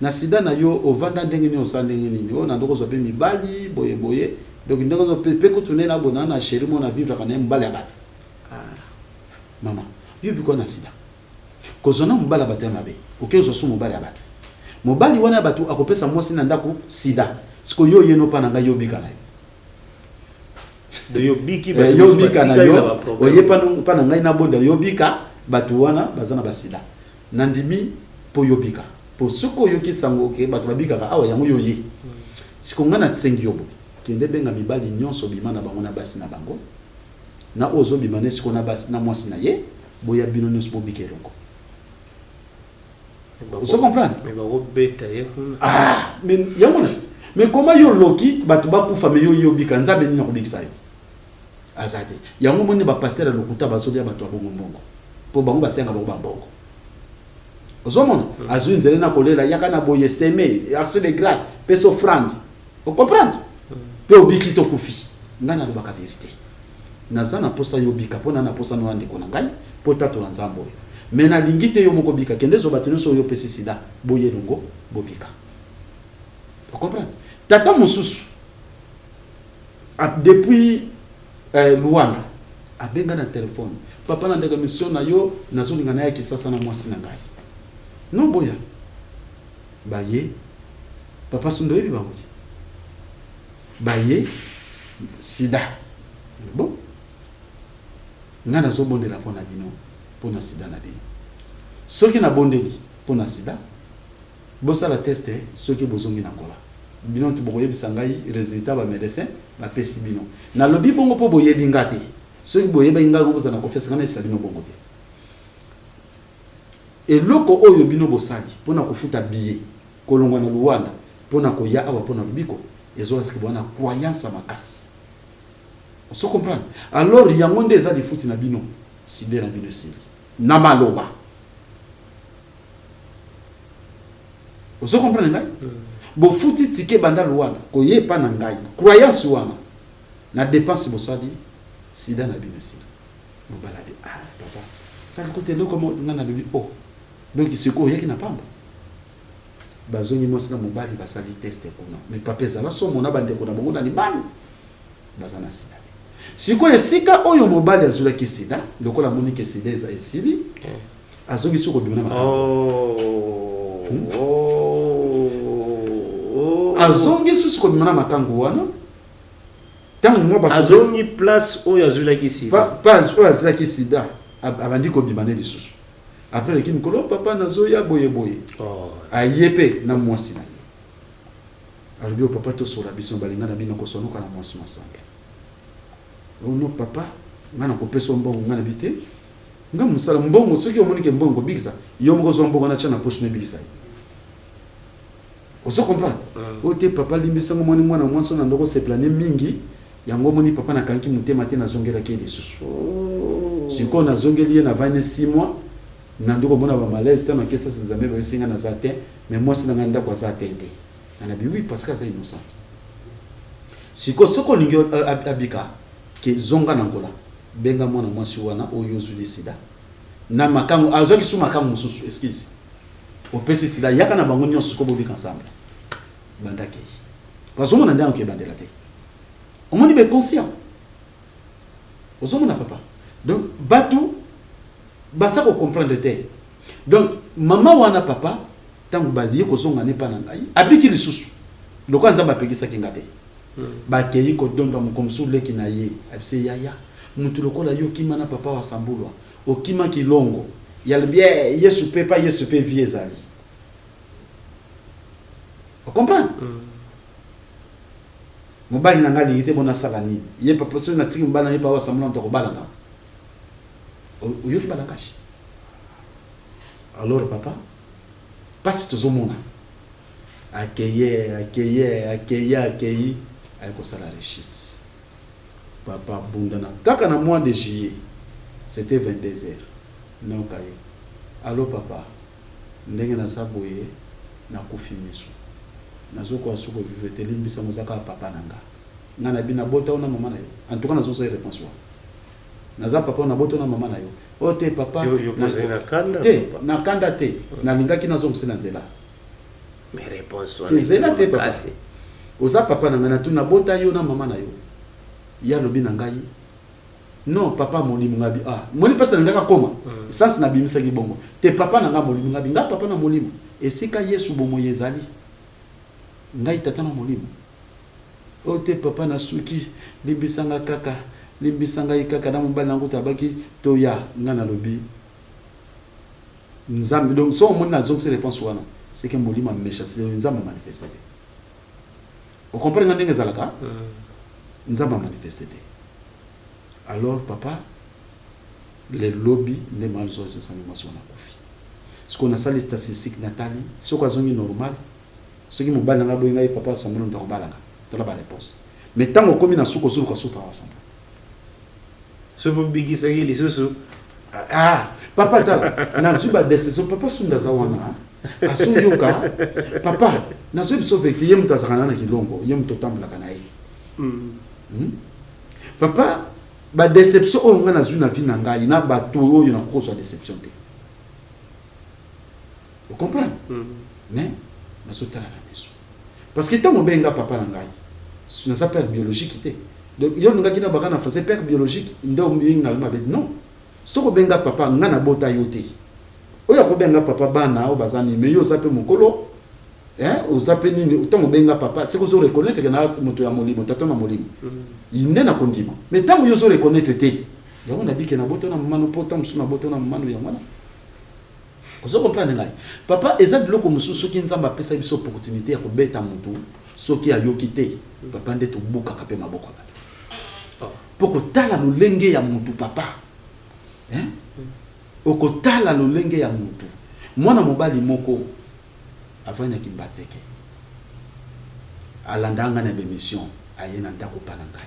na sida na yo ovanda ndenge ni osande ndenge ni o na ndoko zo pe mibali boye donc ndoko zo pe ko tune na bona na chéri mo na vivre kana mbali abatu mama yo biko na sida ko zona mbali abatu mabe okezo so mbali abatu mobali wana abatu akopesa mwasi na ndako sida siko yo yeno pa na nga yo bika na de yo biki ba yo bika na yo oye pa na ngai na bonda yo bika batu wana bazana basida nandimi po yo bika pour ce que qui sango ke bato babika ka awa yango yoye sikonga na tsengi yobo kende benga mibali nyonso bimana bango na basi na bango na ozo bimane sikona basi na mwasi na ye boya bino nyonso bo bikelongo vous comprenez mais ba beta ye mais yango na mais comment yo loki bato ba kufa me yo bika nzabe ni na kubikisa yo azate yango moni ba pasteur lokuta bazolia bato abongo mbongo po bango basenga bango bambongo ozomona azwi nzele na kolela yaka na boye seme action de grâce peso offrande vous comprenez pe obiki to kufi ngana lobaka vérité nazana posa yo bika pona na posa no ande kona ngai pota to nzambo mais na lingite yo moko bika kende zo batino so yo pesi sida boye longo bobika vous comprenez tata mususu depuis Luanda abenga na téléphone papa na ndeka mission na yo nazolinga na yaki sasa na mwasi na ngai non boya baye papa sundo yebi bangoji baye sida bon ngana zo bondela pona bino pona sida na bino soki na bondeli pona sida bosa la test ceux qui bozongi na ngola bino to boye bisangai résultat ba médecin ba pesi bino na lobi bongo po boye bingati ceux qui boye ba inga boza na confesse kana bisa bino bongo te et loko oyo bino bosali pona kofuta billet kolongwa na Luanda pona koya awa pona lubiko ezo aski bona croyance makasi on se comprend alors yango nde eza lifuti na bino side na bino sili na maloba on se comprend ngai bo futi tike banda Luanda koye pa na ngai croyance wana na dépense bosali sida na bino sili no balade papa ça côté là comment ngana bibi oh donc c'est quoi yaki na pamba bazongi mo sina mobali basali test kuna mais papa za la somo na bande kuna bongo na libani bazana sida siko esika oyo mobali azula ki sida lokola moni ke sida eza esili azongi soko bimana makambo azongi soko bimana makango wana tangu mo ba azongi place oyo azula ki sida pas oyo azula ki sida abandi ko bimane lisusu après le kim kolo papa nazoya boye boye ayepe na mwasi na ye alobio papa to sola biso balinga na bino ko sonoka na mwasi masambe ono papa ngana ko peso mbongo ngana bite ngam musala mbongo soki omoni ke mbongo bigisa yo moko zo mbongo na chana poche ne bigisa on se comprend ote papa limbisa ngomoni mwana mwasi na ndoko se planer mingi yango moni papa na kanki mutema te na zongela ke lisusu siko na zongeli na 26 mois nandoko mona ba malaise tana kesa nzambe ba singa na zate mais moi sina nganda kwa zate te na bi oui parce que ça innocence siko soko lingyo abika ke zonga na ngola benga mwana mwasi wana oyo zuli sida na makango azoki su makango mususu excuse opesi sida yaka na bango nyonso ko bobika ensemble bandake parce que on anda ke bandela te on moni be conscient ozomona papa donc batu basa ko comprendre te donc maman wana papa tangu bazi ko songa ne pa na ngai abiki lisusu loko nzamba pekisa kinga te ba keyi ko donda mu komsu leki na ye abise yaya mutu lokola yo kimana papa wa sambulwa okima kilongo yal bien yesu pe pa yesu pe vie zali on comprend mobali na ngali ite bona sala nini ye papa so na tiki mbana ye pa wa sambulwa to ko balanga oyo ki balakashi alors papa passe tout monde accueillir ay ko sala rechit papa bundana kaka na mois de juillet c'était 22h non kaye allo papa ndenge na saboye na kufimiso nazoko asuko vivete limbisa mozaka papa nanga ngana bina bota ona mama na yo en tout cas nazo sa réponse wa naza papa na boto na mama na yo ote papa na kanda te na kanda te na lingaki nazo msena nzela mais réponse te zela te papa oza papa na ngana tu na bota yo na mama na yo ya lobi na ngai non papa molimo ngabi moni pesa ngaka koma sans na bimisa ki bongo te papa na nga molimo ngabi nga papa na molimo esika yesu bomo yezali ngai tata na molimo ote papa na suki libisanga kaka limbisanga ikaka na mobali nango tabaki toya ngana lobi nzambe donc so mon na zonk réponse wana c'est que molima mecha c'est nzambe manifester on comprend ndenge zalaka nzambe manifester alors papa les lobby les malzos de sanimation na kofi ce qu'on a ça les statistiques natali ce qu'on zongi normal ce qui mobali na boy ngai papa sa mono ndako balanga to la ba réponse mais tant on komi na suko suko suko ensemble ce pour bigisa les sous papa tala na zuba décision papa sunda za wana asunyoka papa na zuba so vecte yem tazakana na kilongo yem totambula kana yi papa ba déception o nga na zuna vie na ngai na ba to oyo na koso déception te vous comprenez mais na sotala na meso parce que tant on benga papa na ngai na sa père biologique te donc yo nga kina baka na français père biologique ndo mbing na luma non stoko benga papa nga na bota yote oya ko benga papa bana o bazani mais yo zape mokolo ozape nini utango benga papa c'est que zo reconnaître que na moto ya molimo tata na molimo ine na kondima mais tango yo zo reconnaître te ya on a dit que na bota na mano pota msuna bota na mano ya mwana Vous comprenez ngai? Papa eza biloko mususu ki nzamba pesa biso opportunité ya kobeta mutu soki ayoki te. Papa nde to buka kape maboko bato. Poko tala lolenge ya mutu papa. Hein? Okotala lolenge ya mutu. Mwana mobali moko avanya kimbateke. Alandanga na bemission ayena ndako panangai.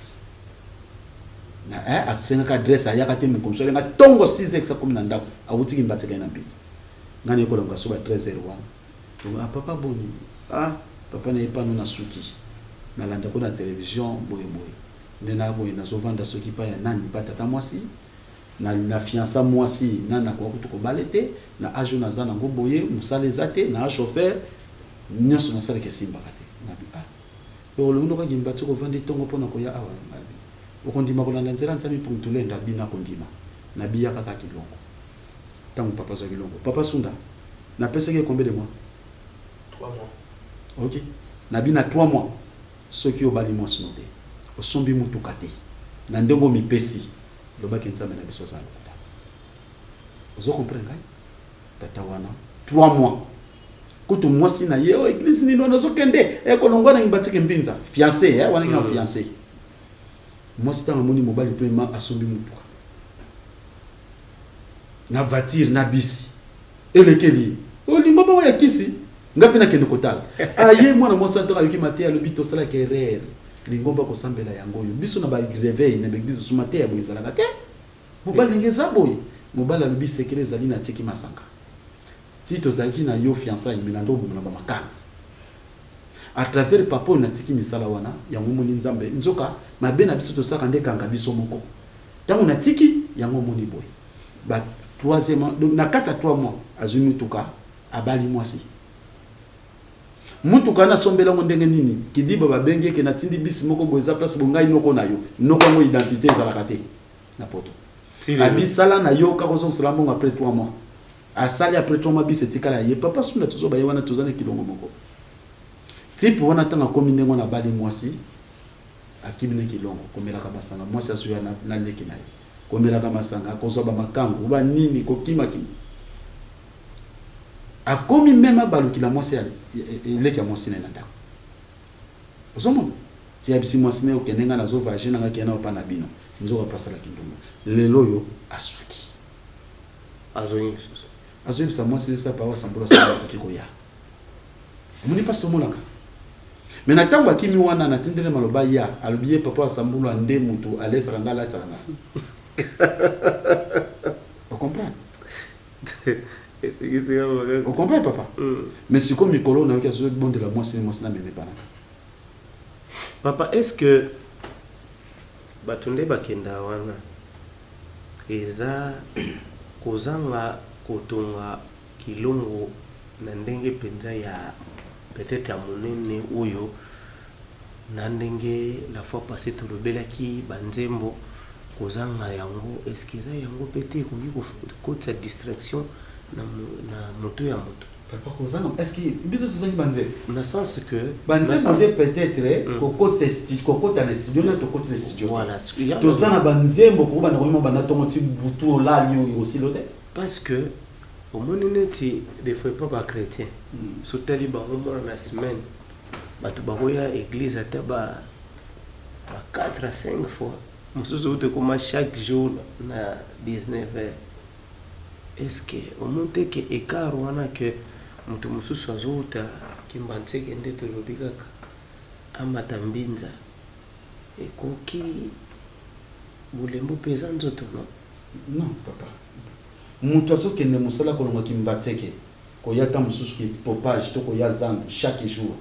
Na asenga ka dress ayaka te mukomso lenga tongo 6 exa comme na ndako awuti kimbateke na biti. Ngani ko longa soba 1301. Donc papa boni. Papa na epano na suki. Na landa ko na télévision boye. Nena boye na zovanda soki pa ya nani pa tata mwasi. Na fiança mwasi nana ko ko balete na ajo na zana ngo boye musale zate na chauffeur nyoso na sale ke simba kate. Na bi Yo lo ndo ka gimbati ko vandi tongo pona ko ya awa ngabi. Okondima ko landa nzela ntami puntulenda bina kondima. Na biya kaka kilongo. Tango papa zo kilongo. Papa Sunda. Na pesa ke combien de mois? 3 mois. OK. Na bina 3 mois. Ce qui obali mois sinote. Osombi mutu kate. Na ndongo mi pesi. Loba ke nzambe na biso za lokuta. Ozo comprendre ngai? Tata wana 3 mois. Kutu mwasi na yeo église ni ndo zo kende. E ko longona ngbatike mbinza. Fiancé wana ngi fiancé. Mwasi tanga moni mobali pema asombi mutu. Na voiture na bisi. Elekeli. Olimba ba ya kisi. Ngapi na kende kotala. Aye mwana mwasi ntoka yuki matia lobito sala kerere. Lingomba ko sambela yango yo. Biso na ba réveil na église sumate ya bwizala kate. Mobali ngeza boy. Mobali lobi sekele zali na tiki masanga. Tito zaki na yo fiançailles minando na ba makana. À travers papa na tiki misala wana ya ngomoni nzambe. Nzoka mabe na biso to saka ndekanga biso moko. Tango na tiki yango moni boy. Ba troisièmement donc na 4 à 3 mois azumi tuka abali mwasi. Mutu kana sombela ndenge nini kidiba babenge ke na tindi bisi moko boza place bongai noko na yo noko ngo identité za la kate na poto abisala na yo ka kozo salambo après 3 mois asali après 3 mois bisi etikala ye papa Sunda tuzo ba yewana tozana kilongo moko type wana tanga komi ndengo na bali mwasi akibine kilongo komela ka basanga mwasi asuya na leki na ye komela ka masanga kozo ba makango ba nini kokima kimi a komi même baluki la mwasi ele ki mwasi na ndako ozomo ti abisi mwasi ne okenenga na zo vagina nga kena opana bino nzo pasala kinduma lelo yo asuki azoyi sa mwasi sa pa wasambula sa kiko ya muni pastor monaka mena tango akimi wana na tindele maloba ya alobiye papa wasambula nde mutu alesa ngala tsanga o comprendre. Vous comprenez papa? Mais c'est comme Mikolo na yoka zo bon de la moisi na meme pana. Papa, est-ce que batunde bakenda wana eza kozanga kotonga kilongo na ndenge penza ya peut-être amonene oyo na ndenge la fois passée to lobelaki banzembo kozanga yango est-ce que eza yango peut-être ko sa distraction na moto ya moto papa kozana est-ce que biso tozangi banze na sens que banze monde peut-être kokotse studio kokota na studio na tokotse na studio voilà tozana banzembo ko bana ko bana tongo ti butu olali yo aussi lote parce que au moneneti des fois pas chrétien so tali ba mo na semaine batu ba koya église ataba 4 à 5 fois mususu te comme chaque jour na 19h. Est-ce que au monte que écart wana que mutu mususu azota kimbantseke ndeto lobikaka amatambinza ekoki bulembo pesa nzoto non papa mutu azokende musala kolonga kimbantseke koyata mususu ki popage to koya zandu chaque jour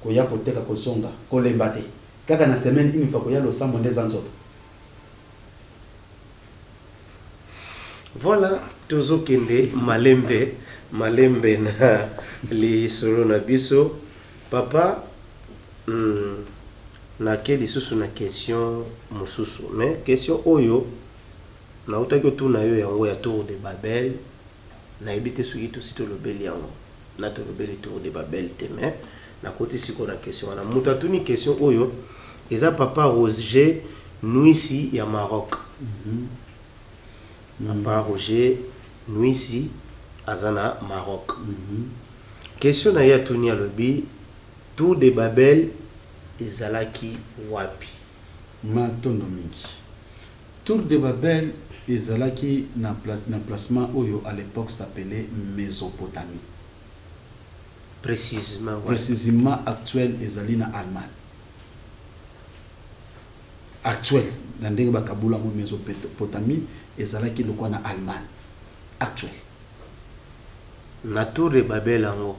koya koteka kosonga kolemba te kaka na semaine une fois koya losambo ndeza nzoto. Voilà, tozo kende malembe na li solo na biso papa na quelle lisusu na question mususu mais question oyo na utaki tu na yo yango ya tour de Babel na ebite suki to sito lobeli yango na to lobeli tour de Babel te mais na koti siko na question na mutatu ni question oyo eza papa Roger Nuisi ya Maroc. Papa Roger Nuisi azana Maroc. Question na ya tuni alobi Tour de Babel ezalaki wapi? Matondo mingi. Tour de Babel ezalaki na placement oyo à l'époque s'appelait Mésopotamie. Précisément, ouais. Précisément actuel ezali na Allemagne. Actuel na ndenge bakabula mo Mésopotamie ezalaki lokwa na Allemagne. Actuel. Na Tour de Babel ango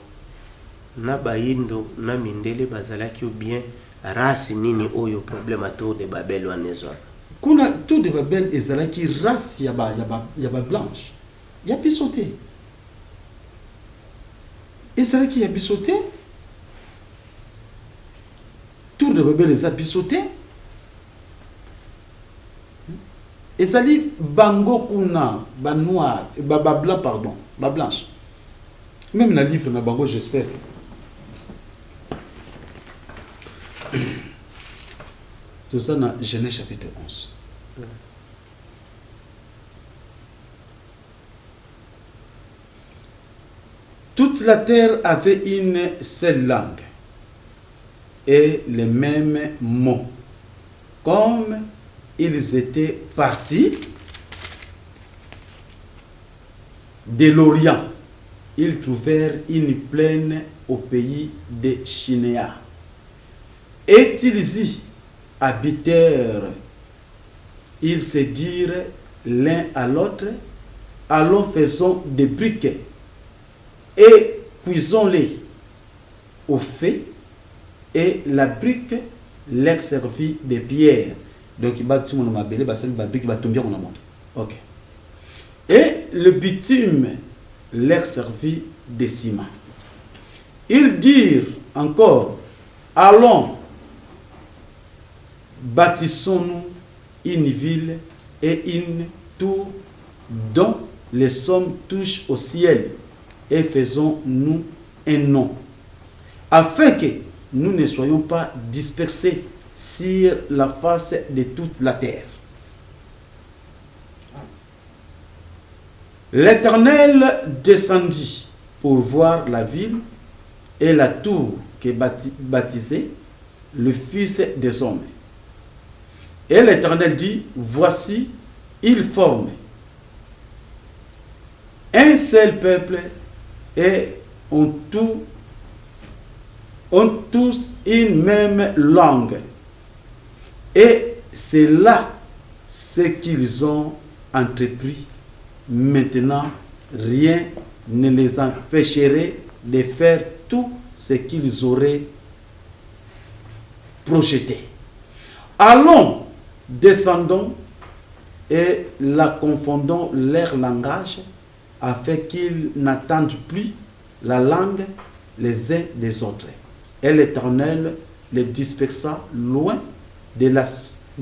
na bayindo na mindele bazalaki ou bien race nini oyo problème à Tour de Babel wanezo. Kuna Tour de Babel ezalaki race ya ba blanche. Ya bisoté. Ezalaki ya bisoté. Tour de Babel eza bisoté. Ezali bango kuna ba noir, ba blanc pardon, ba blanche. Même dans le livre na bango j'espère. Tout ça dans Genèse chapitre 11. Toute la terre avait une seule langue et les mêmes mots. Comme ils étaient partis de l'Orient, ils trouvèrent une plaine au pays de Chinéa. Et ils y habitèrent. Ils se dirent l'un à l'autre, allons faisons des briquets et cuisons-les au feu, et la brique leur servit de pierre. Donc il va ok. Et le bitume leur servit de ciment. Ils dirent encore, allons, bâtissons-nous une ville et une tour dont les sommes touchent au ciel, et faisons-nous un nom, afin que nous ne soyons pas dispersés sur la face de toute la terre. L'Éternel descendit pour voir la ville et la tour que bâtissait le Fils des hommes. Et l'Éternel dit, voici, ils forment un seul peuple et ont tous une même langue. Et c'est là ce qu'ils ont entrepris. Maintenant, rien ne les empêcherait de faire tout ce qu'ils auraient projeté. Allons, descendons et la confondons leur langage, afin qu'ils n'entendent plus la langue les uns des autres. Et l'Éternel les dispersa loin de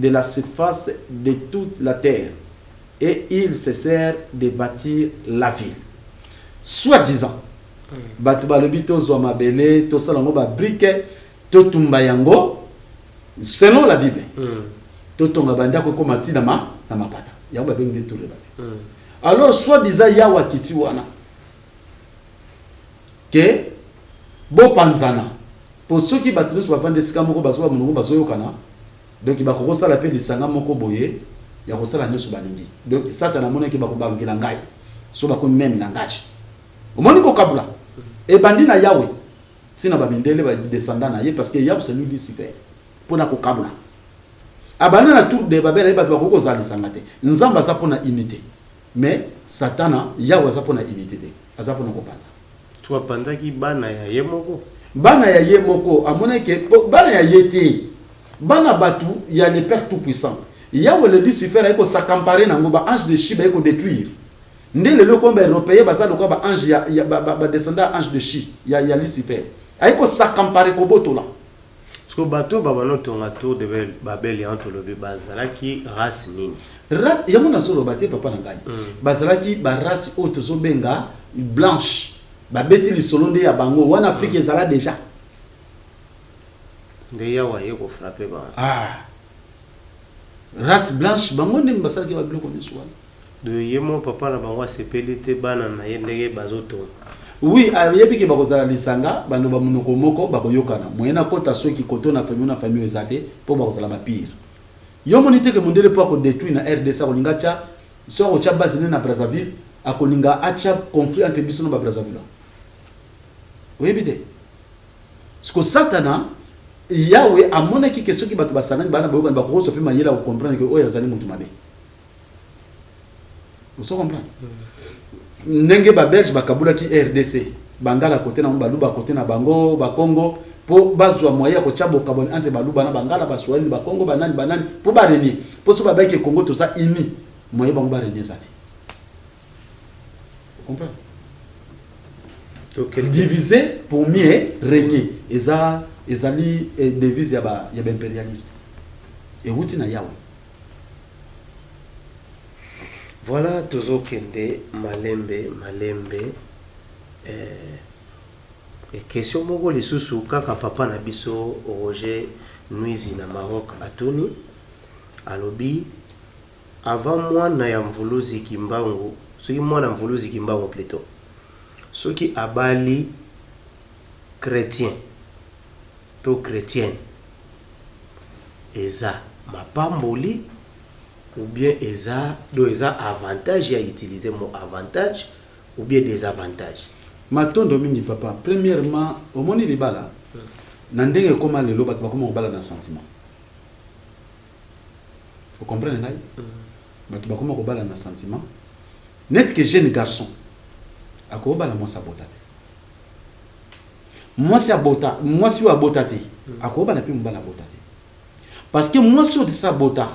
la surface de toute la terre, et ils cessèrent de bâtir la ville. Soi-disant, selon la Bible, alors soi-disant yawa kitiwana que bo panzana pour ceux qui battent sur vendre sika moko bazo monongo bazo yokana, donc ba ko sala pe lisanga moko boye ya ko sala nyoso balingi, donc satana mona ki ba ko bangela ngai so ba ko même langage o moni ko kabula e bandina yawe sina ba bindele ba descendant na ye, parce que yawe c'est lui Lucifer pona ko kabula abana na Tour de Babel ba ko ko zali sangate nzamba sa pona imiter. Mais Satana yawe za pona imiter te aza pona ko panza tu apanda ki bana ya yemoko amona ke bana ya yete bana batu ya le père tout puissant yawe le Lucifer ayiko s'accamparer na ngoba ange de Chi ba yiko détruire ndele le komba européen baza lokwa ba ange ya ba descendant ange de Chi ya Lucifer ayiko s'accamparer ko botola parce que bato babano tonga Tour de Babel ya antolobe bazalaki race nini race yamona solo baté papa na ngai bazalaki ba race auto zo benga blanche ba beti li solonde ya bango wana Afrique ezala déjà de yawa yeko frapper ba race blanche bango ndem basalaki ba biloko nyeso wana de yemo papa na bango sepeli te bana na yendege bazoto. Oui, ayebi ke bakozala lisanga bando ba munoko moko bakoyokana. Moyena kota soki koto na famille ezate po bakozala ba pire. Yo monite ke mondele po ko détruire na RDC ko linga cha so ko cha base na Brazzaville akolinga acha conflit entre biso na Brazzaville. Oui bité. Siko satana Yahweh amona ki keso ki bato basangani bana boyokana ba ko so pe mayela ko comprendre que oyo azali mutu mabe. Vous comprenez? Ndenge ba Belge bakabula ki RDC bangala côté na baluba côté na bango ba Congo po bazwa moya ko chabo kabon entre baluba na bangala ba Swahili ba Congo banani po ba renier po so ba ke Congo to ça ini moya bango ba renier zati. Vous comprenez? Donc diviser pour mieux régner ezali devise ya ba impérialiste et wuti na yawe. Voilà tozo kende malembe et question moko lisusu kaka papa na biso Roger Nuizi na Maroc atoni alobi avant mwana ya mvuluzi kimbangu soki mwana mvuluzi kimbangu plutôt soki abali chrétien to chrétienne eza mapamboli ou bien eza avantage à utiliser mon avantage ou bien désavantage. Matondo mingi papa. Premièrement, au moni libala, nandenge koma lelo bat bakoma obala na sentiment. Vous comprenez ngai? Bat bakoma obala na sentiment. Net que jeune garçon. Ako obala mo sabotate. Moi si abota, moi si abotate. Ako obala pe mbala botate. Parce que moi si sabota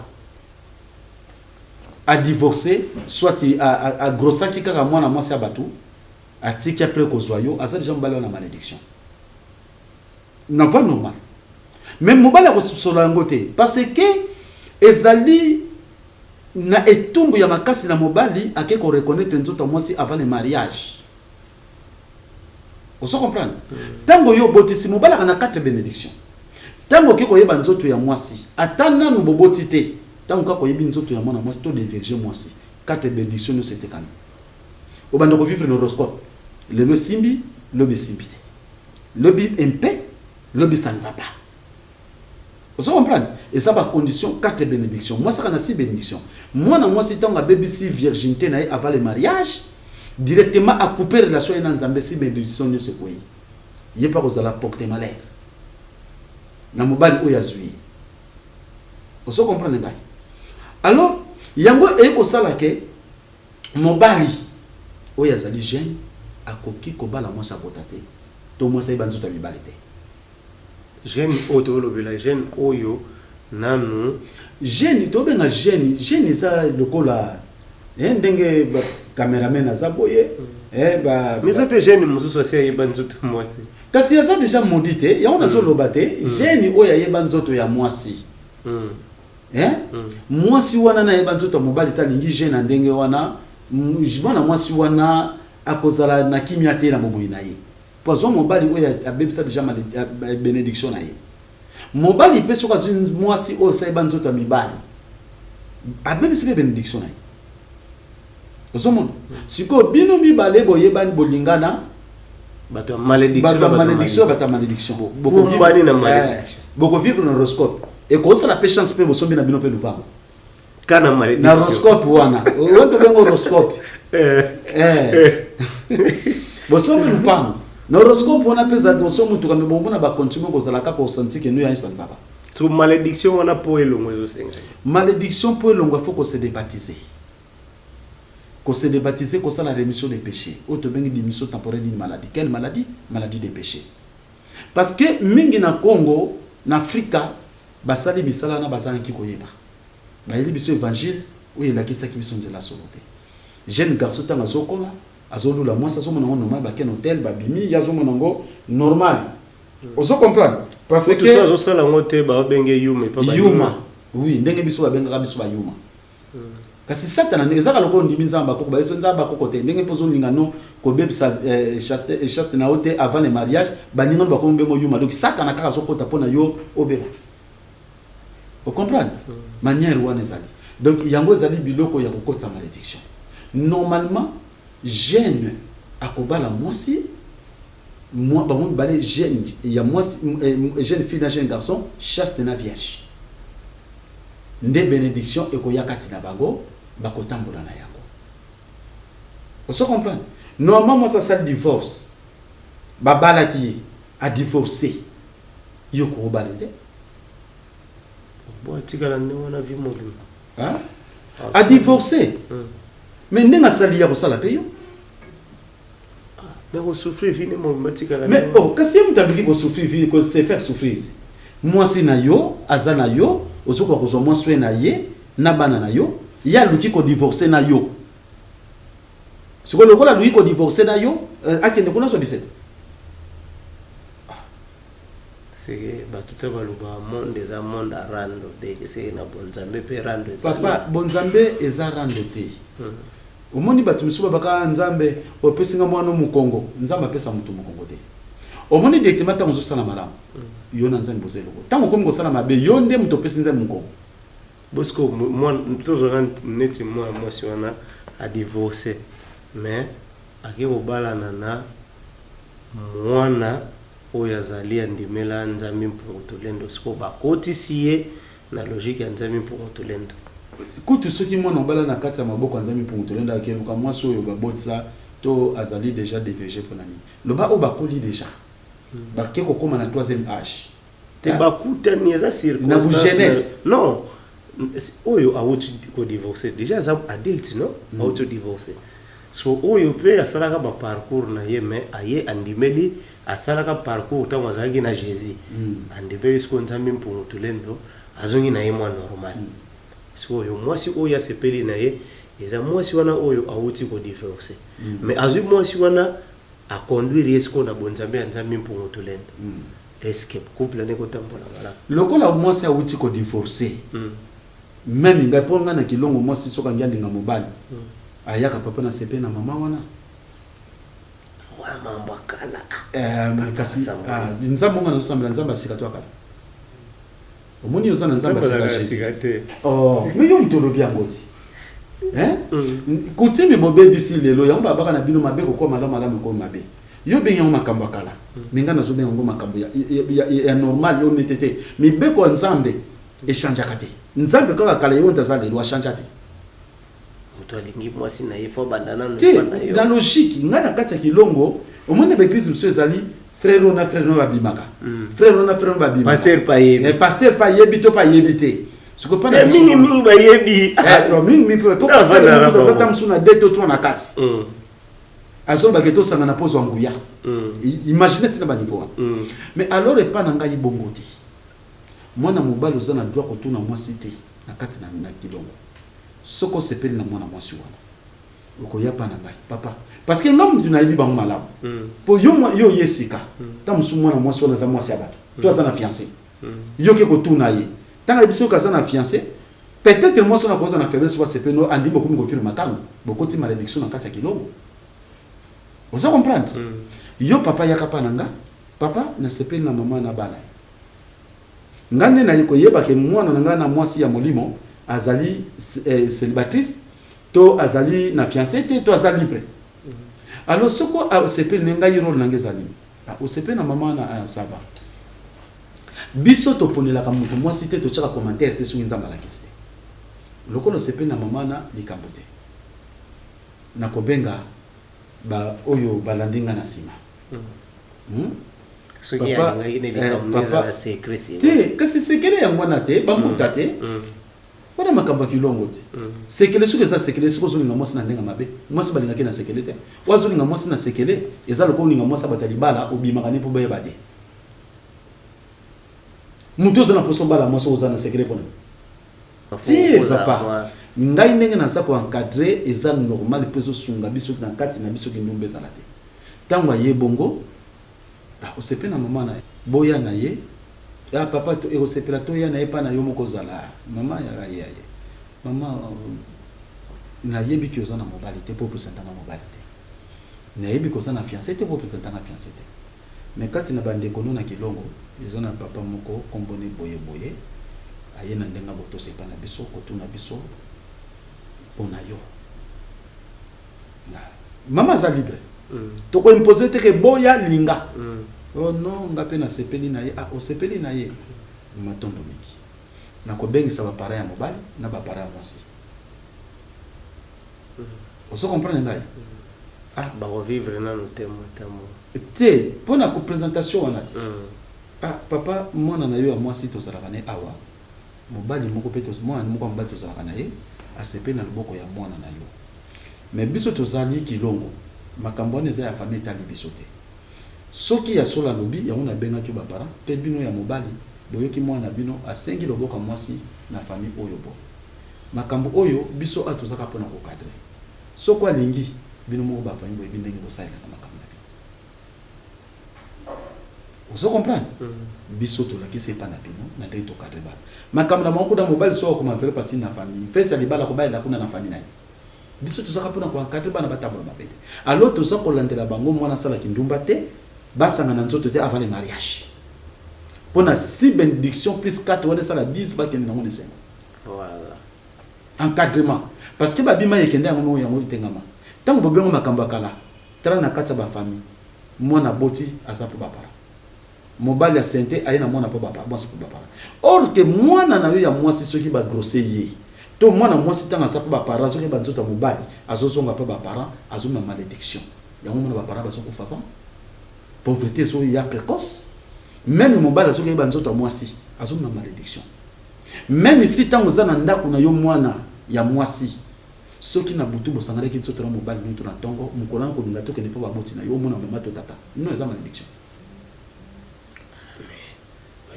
a divorcé, soit à grosser qui kaka mwana mwasi abatu, a tiki après kozoyo, a ça déjà mbala na malédiction. Na va normal. Même mobala ko sola ngote parce que ezali na etumbu ya makasi na mobali ake ko reconnaître nzoto mwasi avant le mariage. Vous comprenez? Tango yo botisi mobala kana 4 bénédictions. Tango ke ko yeba nzoto ya mwasi, atana no boboti te. Tant qu'on y a nzoto ya mwana mwasi to de virgin mwasi 4 bénédictions nous c'était quand au bando ko vivre l'horoscope le simbi le simbité le bi MP le ça ne va pas vous comprenez et ça par condition 4 bénédictions moi ça kana 6 bénédictions moi na mwasi tant baby si virginité na avant le mariage directement à couper relation na nzambe 6 bénédictions nous ce pays il pas aux la porter malheur na mobali oyazui vous comprenez pas. Alors, yango eko sala ke mobali oya zali jeune akoki ko bala mo sabotate to mo sai banzo ta mibalite jeune oto lobela jeune oyo nanu jeune to benga jeune ça lokola ndenge ba cameraman azaboye ba mais ça peut jeune mususu sai banzo to mo kasi ça déjà modité ya on a solo baté jeune oya ye banzo to ya mwasi mwasi wana na yeba nzoto mobali talingi jeune ndenge wana jibona mwasi wana akozala na kimia te na boboyi na ye pozo mobali oya abebisa déjà ma bénédiction na ye mobali pe soka mwasi o sa yeba nzoto mibali abebisa bénédiction na ye ozomona siko bino mibale boyeba bolingana bato malédiction boko vivre na horoscope et comme ça la péchance peut vous sommer na bino pe lupango kana malédiction na horoscope wana wote bengo horoscope bosombe lupango na horoscope wana pesa to mutu kama bomona ba continue ko zala ka ko sentir que nous ya ça ne va pas tout malédiction wana po elongo zo senga malédiction po elongo faut qu'on se débaptiser ko ça la rémission des péchés auto bengi démission temporaire d'une maladie quelle maladie des péchés parce que mingi na Congo na Afrika basali misala na bazana ki koyeba ba yeli biso évangile ou il a qui ça qui biso nzela solote jeune garçon tanga zokola azolula mwasa zo mona normal ba ken hôtel ba bimi ya zo mona ngo normal ozo comprendre parce que ça zo sala ngote ba benge yuma pa ba yuma oui ndenge biso ba benga biso ba yuma kasi satana ndeza kaloko ndimi nzamba ko ba yeso nzamba ko kote ndenge pozo lingano ko bebisa chaste na hote avant le mariage ba ningo ba ko mbengo yuma donc satana kaka zo kota pona yo obeba. Vous comprenez? Manière ou anezali. Donc yango zali biloko ya kokota malédiction. normalement jeune akobala mwasi moi ba mon balé jeune il y a mwasi jeune fille na jeune garçon chaste na vierge nde bénédiction ekoyakati na bango bakotambola na yango. On se comprend. Normalement moi ça divorce babala qui a divorcé yoko balé bon tika na on a vu mon hein a divorcé mais ndenga sali ya kosala pe yo mais on souffre vini mon matika na mais oh kasi mutabiki ko souffrir vini ko se faire souffrir moi si na yo azana yo ozoka ko zo moi swe na ye na bana na yo ya luki ko divorcer na yo siko lokola luki ko divorcer na yo akende kuna so 17 c'est batuta baluba monde eza monde arando de c'est na bonzambe pe rando papa bonzambe eza rando te omoni batu misuba baka nzambe opesinga mwana mu Kongo nzamba pesa mutu mu Kongo te omoni directement ta muzo sana malamu yo na nzambe bozelo tango komi kosala mabe yo nde mutu opesinza mu Kongo bosco moi toujours neti moi si wana a divorcé mais ake obalana na mwana oyo azali andimela nzambe mpongotolendo siko bakotisi ye na logique ya nzambe mpongotolendo kutu soki mwana obala na kati ya maboko ya nzambe mpongotolendo akeluka mwasi oyo babotisa to azali déjà DVG mpona nini loba oyo bakoli déjà bake kokóma na 3e âge te bakutani eza circonstance na jeunesse non oyo awuti ko divorcer déjà za adulte no awuti divorcer so oyo pe asalaka ba parcours na ye mais aye andimeli asalaka parcours tango azalaki na Jésus andimeli siko nzambe mpongotolendo azongi na ye mwa normal so oyo mwasi oyo asepeli na ye eza mwasi wana oyo awuti ko divorcer mais azwi mwasi wana a conduire yesko na bonzambe ya nzambe mpongotolendo est-ce que couple ne kotambola wala lokola mwasi awuti ko divorcer même ngai ponga na kilongo mwasi soka ngiandinga mobali ayaka papa na sepe na mama wana wa mambo kala kasi nzambe nga nosambela nzambe asika to akala omoni yoza na nzambe asika Jésus oh mais yo mtolobi angoti kutimi bobebisi lelo yango babaka na bino mabe ko malamu ko mabe yo benga makambo akala minga nazo benga ngo makambo ya normal yo netete mibeko nzambe echanja kate nzambe kaka kala yo ntazali lwa chanja te muto alingi mwasi na yefo bandana no na yo la logique ngana kati ya kilongo omone ba église monsieur ezali frère na babimaka frère na frère babimaka pasteur pa yebi to pa yebite siko pa na mingi ba yebi mingi po pasteur to zata msuna deto to na kati azoba keto sanga na pozo nguya imaginez tina ba niveau mais alors et pas na ngai bongo te mwana mobali ozana droit ko tuna mwasi te na kati na kilongo soko sepeli na mwana mwasi wana okoya pa na ngai papa parce que ngam tu na yebi bango malamu po yo yesika ta musu mwana mwasi wana za mwasi abato to azana fiancé yo ke ko tuna ye tanga biso ka zana fiancé peut-être mwasi na ko zana faiblesse wa sepeli no andi beaucoup ko firma tango beaucoup ti malédiction na kati ya kilongo vous comprendre yo papa yakapa nanga papa na sepeli na mama na bana ngane na yiko yeba ke mwana nanga na mwasi ya molimo azali célibataire to azali na fiancé te to azali libre alors soko sepeli nanga yiro nanga ezali o sepeli na mama na saba biso to ponela ka mutu mwasi te to chaka commentaire te sungi nzamba la kiste lokolo sepeli na mama na likambote na kobenga ba oyo balandinga na sima soki ya ngine likamneza secret te kasi sekele ya mwana te bambuta te wana makamba kilongo ti sekele suke za sekele siko zo ninga mwasi na ndenga mabe mwasi balinga ke na sekele te wazo ninga mwasi na sekele eza lokolo ninga mwasi batali bala obimaka ne po baye bade muto za na poso bala mwasi oza na sekele pona ti papa ngai ndenge na sa ko encadrer eza normal peso sunga biso na kati na biso kindombe za la te tango ye bongo osepe na mama na boya na ye ya papa to osepela to ya na ye pa na yo moko zala mama ya ye mama na yebi ki ozana mobali te po presenter na mobali te na yebi ko zana fiancé te po presenter na fiancé te mais kati na bande kono na kilongo ezana papa moko kombone boye aye na ndenga boto sepa na biso ko tuna biso pona yo Mama za libre. To ko imposer te ke boya linga. Oh non, ngape na sepeli na ye. Ah, o sepeli na ye. Matondo miki. Na ko bengi sa ba para ya mobali na ba para mwasi. On se comprend ngai. Ah, ba revivre na no temo. Te pona ko présentation wanati. Ah, papa mwana na yo ya mwasi to zala bane awa. Mobali moko pe to mwana moko mobali to zala bana ye. Asepe na loboko ya mwana na yo. Mais biso to zali kilongo. Makambo wana eza ya famille tali biso te. Soki ya sola lobi ya una benga ki ba para pe bino ya mobali boyoki mwana bino asengi loboko mwasi na famille oyo bo. Makambo oyo biso atozaka pona ko cadre. Soko alingi bino moko ba famille boye bindenge bo saila na makambo na bino. Vous comprenez? Biso to la ki c'est pas na bino na ndenge to cadre ba. Makambo na moko da mobali so ko ma faire partie na famille. Fait ça libala ko ba ila kuna na famille na ye. Biso tozaka pona ko encadrer bana batambola mabete. Alors toza ko landela bango mwana sala kindumba te basanga na nzoto te avant le mariage. Pona si bénédiction plus 4 wana sala 10 ba kende na ngone sengo. Voilà. Encadrement parce que babima yekende yango yango itengama. Tango bobengo makambo kala tala na kata ba famille. Mwana boti azapo bapara. Mobali ya sente ayena mwana po bapara, mwasi po bapara. Or que mwana na yo ya mwasi soki ba grosser ye. To mwana mwasi tanga sapo ba parents soki ba nzota mobali azozonga pa ba parents azoma malédiction yango mwana ba parents basoko fafa pauvreté so ya précoce même mobali soki ba nzota mwasi azoma malédiction même si tango zana ndako na yo mwana ya mwasi soki na butu bosangala ki nzota mobali nito na tongo mukola ko binga to ke ne pa ba boti na yo mwana mama to tata no eza malédiction.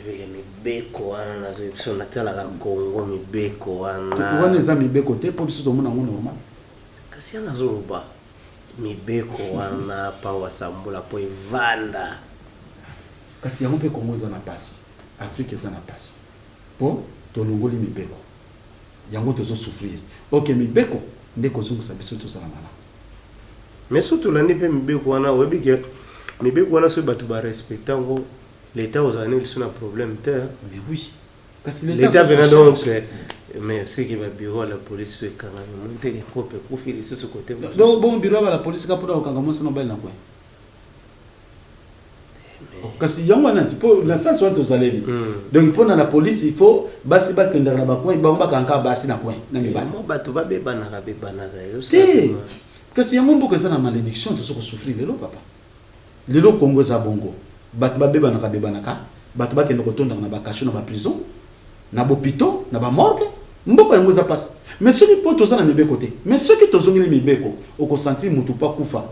Mibeko wana na zo natala ka Kongo mibeko wana wana eza mibeko te po biso to mona ngo normal kasi ana zo ba mibeko wana pa wasambula po evanda kasi yango pe Kongo za na pasi Afrique za na pasi po to longoli mibeko yango to zo souffrir OK mibeko ndeko zo sa biso to za na mala mais surtout la pe mibeko wana webi ke mibeko wana so batu ba respecter ngo l'État aux années ils sont un problème terre. Mais oui. L'État venait donc mais c'est qui va bureau à la police c'est quand même monter les copes pour faire sur ce côté. Donc bon bureau à la police ka pour ka ngamo sana bali na kwa. Kasi yango na tipo na sens watu zaleli. Donc pour na la police il faut basi ba kenda na ba coin ba mbaka nka basi na coin na mibali. Mo batu ba beba na yo. Kasi yango mboka sana malédiction to soko souffrir lelo papa. Lelo Congo za bongo. Batu ba beba na ka batu ba kende ko tonda na ba kacho na ba prison na bopito na ba morgue mboko yango za passe mais soki poto za na mibeko te mais soki tozongi ni mibeko oko sentir mutu pa kufa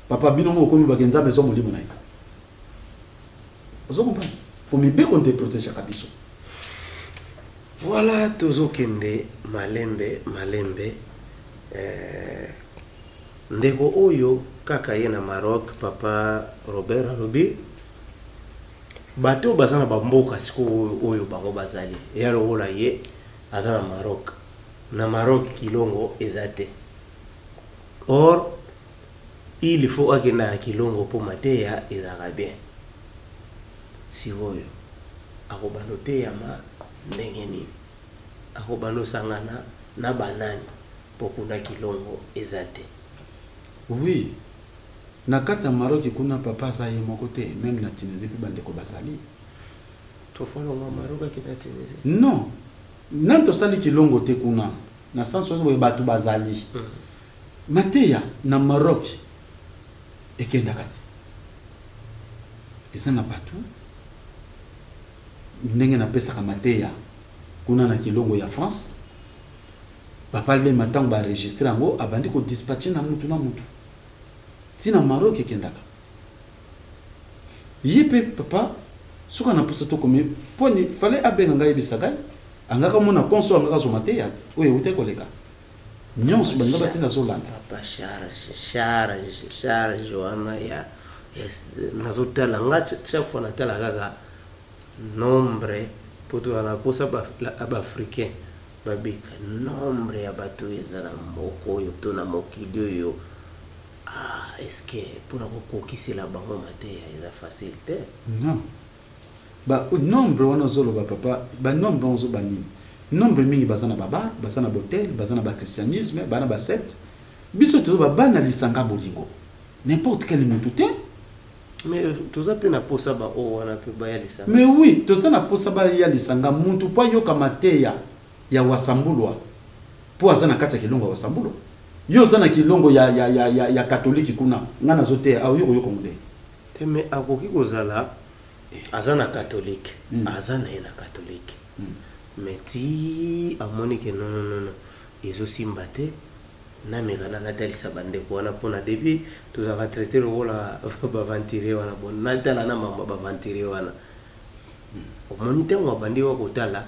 papa bino mo ko mi bagenza maison molimo na yo ozo comprendre pour mibeko te protéger kabiso. Voilà tozo kende malembe ndeko oyo kaka ye na Maroc papa Robert alobi bato bazana bamboka siko oyo bango bazali ya lokola ye azana Maroc na Maroc kilongo ezate or il faut akena kilongo po mateya ezaka bien si oyo akobano te ya ma ndenge nini akobano sangana na banani po kuna kilongo ezate. Oui. Na kati ya Maroc kuna papa sa ye moko te même na Tunisie pe bande ko bazali. To folo ma Maroc ki na Tunisie. Non. Nanto sali kilongo te kuna na sanso we batu bazali. Mateya na Maroc ekenda kati. Eza na batu ndenge na pesa ka mateya kuna na kilongo ya France. Papa le matango ba enregistrer ngo abandi ko dispatcher na mutu na mutu. Tina Maroc ekendaka. Yepe papa suka na posa to comme poni fallait abenga ngai bisagai angaka mona konso angaka zo mateya oyo ute koleka. Nyonso banga batina zo landa. Papa charge Joana ya na zotala ngacha chaque fois na tala gaga nombre poto na posa ba africain babika nombre ya bato ezala moko yo to na mokili yo. Ah, est-ce que pour kokisela bango mateya eza facile te? Non. Ba nombre wana zolo ba papa ba nombre onzo bani. Nombre mingi bazana baba, bazana botel, bazana ba christianisme, bana ba secte. biso to bana lisanga bolingo n'importe quel mutu te. Mais tout ça peut na posa ba o wana pe ba ya lisanga. Mais oui, tout ça na posa ba ya lisanga mutu pa yoka mateya ya wasambulwa po azana kati ya kilongo wasambulwa. Yo sana kilongo ya katoliki kuna ngana zote au yoko ngunde. Te me akoki kozala azana catholique, azana ena catholique. Mais ti amoni ke non ezo simbate na megana na dalisa bande ko wana pona depuis tout ça va traiter le rôle ba ventirer wana bon na tala na mama ba ventirer wana. O monite wa bande wa kotala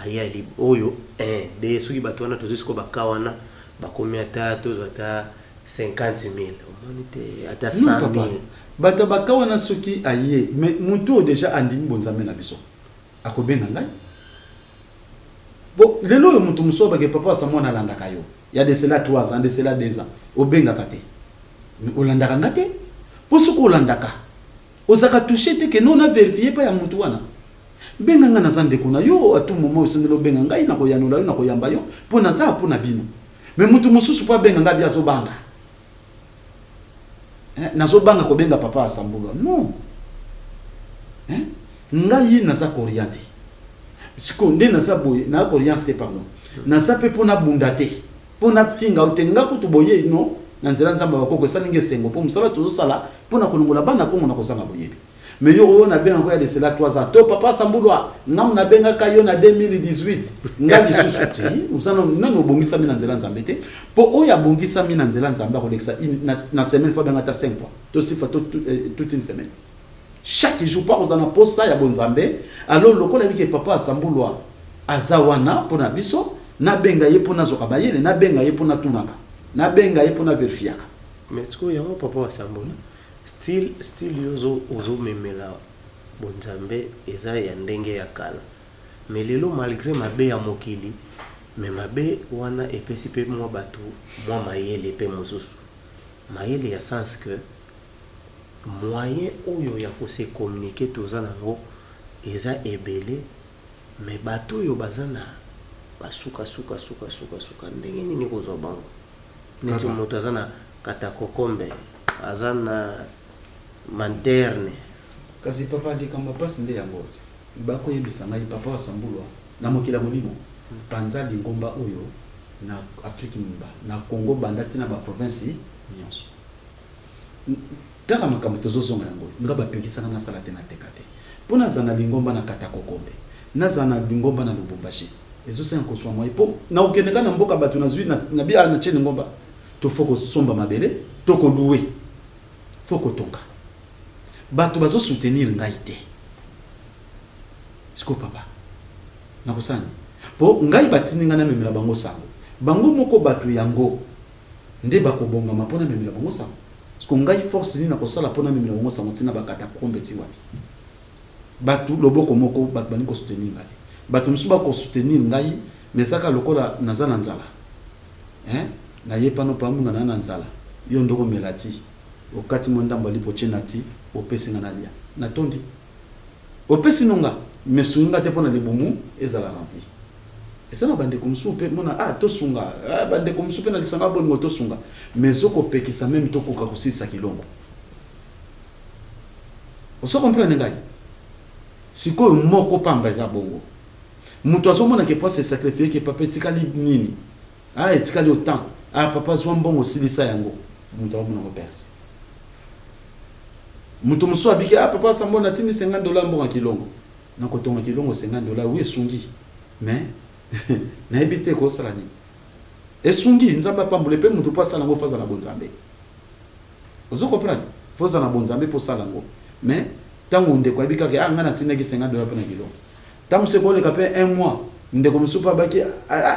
ayali oyo de suki bato wana tozisiko bakawana bakomi ata tozata 50,000 o monite ata 100,000 bata bakawana suki aye mais mutu déjà andimi bonzambe na biso akobenga ngai. Bon, lelo yo mutu musoba ke papa sa mwana landaka yo. Il y a de cela 3 ans, de cela 2 ans. Obenga kate. Mais olandaka ngate. Posuko olandaka. Ozaka touché te que non a vérifié pas ya mutu wana. Benga ngana zande kuna yo à tout moment osengelo benga ngai na ko yanula yo na ko yamba yo pona za pona bino. Mais mutu mususu pa benga ngabi azobanga. Nazo banga ko benga papa asambulwa. Non. Ngai naza ko orienter. Siko nde na saboye na ko orienter pardon. Na sape pona bundate. Pona finga utenga kutuboye no na nzela nzamba bakoko salinge sengo po musala to sala pona kolongola bana ko mona ko sanga boyebi. Mais yo na benga ko ya de cela 3 ans. To papa sambulwa ngam na benga kayo na 2018. Ngali susuti usana nano bongisa mina nzela nzambe te. Po oya bongisa mina nzela nzamba ko leksa na semaine fois benga ta 5 fois. To sifa toute une semaine. Chaque jour pas osana posa ya bonzambe alors lokola bike papa sambulwa azawana pona biso na benga ye pona zoka bayele na benga ye pona tunaka na benga ye pona verifiaka. Mais tiko yango papa wa sambula still yozo ozo memela bonzambe eza ya ndenge ya kala. Mais lelo malgré mabe ya mokili mais mabe wana epesi pe mwa batu mwa mayele pe mosusu mayele ya sens que moyen oyo ya ko se communiquer toza nango eza ebele mais bato yo bazana basuka ndenge nini kozwa bango neti moto azana kata kokombe azana manterne kasi papa di kamba pasi nde yango ti bako yebisa ngai papa wasambulwa na mokila molimo panza lingomba oyo na Afrique mba na Congo bandati na ba province nyonso kaka makambo tozozonga yango nga bapekisaka na sala te na tekate pona zana lingomba na kata kokombe na zana lingomba na Lubumbashi ezo sen ko swa moi po na okeneka na mboka batu na zwi na bia na chene ngomba to foko somba mabele to ko louer foko tonga batu bazo soutenir ngai te siko papa na kosani po ngai batini ngana memela bango sango bango moko batu yango nde bakobonga mapona memela bango sango siko ngai force ni na kosala pona memela bango sango tina bakata kombe ti wapi batu loboko moko batu bani ko soutenir ngai batu musuba ko soutenir ngai mesaka lokola nazana nzala na yepano pamunga na nzala yo ndoko melati okati mondamba lipo chenati opesi ngana lia na tondi opesi nonga mesunga te pona libumu ezala rempli esana bande kumsupe mona to sunga bande kumsupe na lisanga bongo to sunga mezoko pekisa même to koka kusisa kilongo oso comprendre ngai siko moko pamba za bongo muto azomona ke pas se sacrifier ke papa tikali nini etikali autant papa zwa mbongo silisa yango muto amona ko perdre muto muso abike papa sambona tini $50 mbongo kilongo na kotonga kilongo $50 oui esungi mais na ebite ko sala ni esungi nzamba pambule pe muto pas sala ngo faza na bonzambe ozo comprendre faza na bonzambe po sala ngo mais tango ndeko abika ke ngana tina ki $50 pe na kilongo tango se ko le kapé 1 mois ndeko musupa baki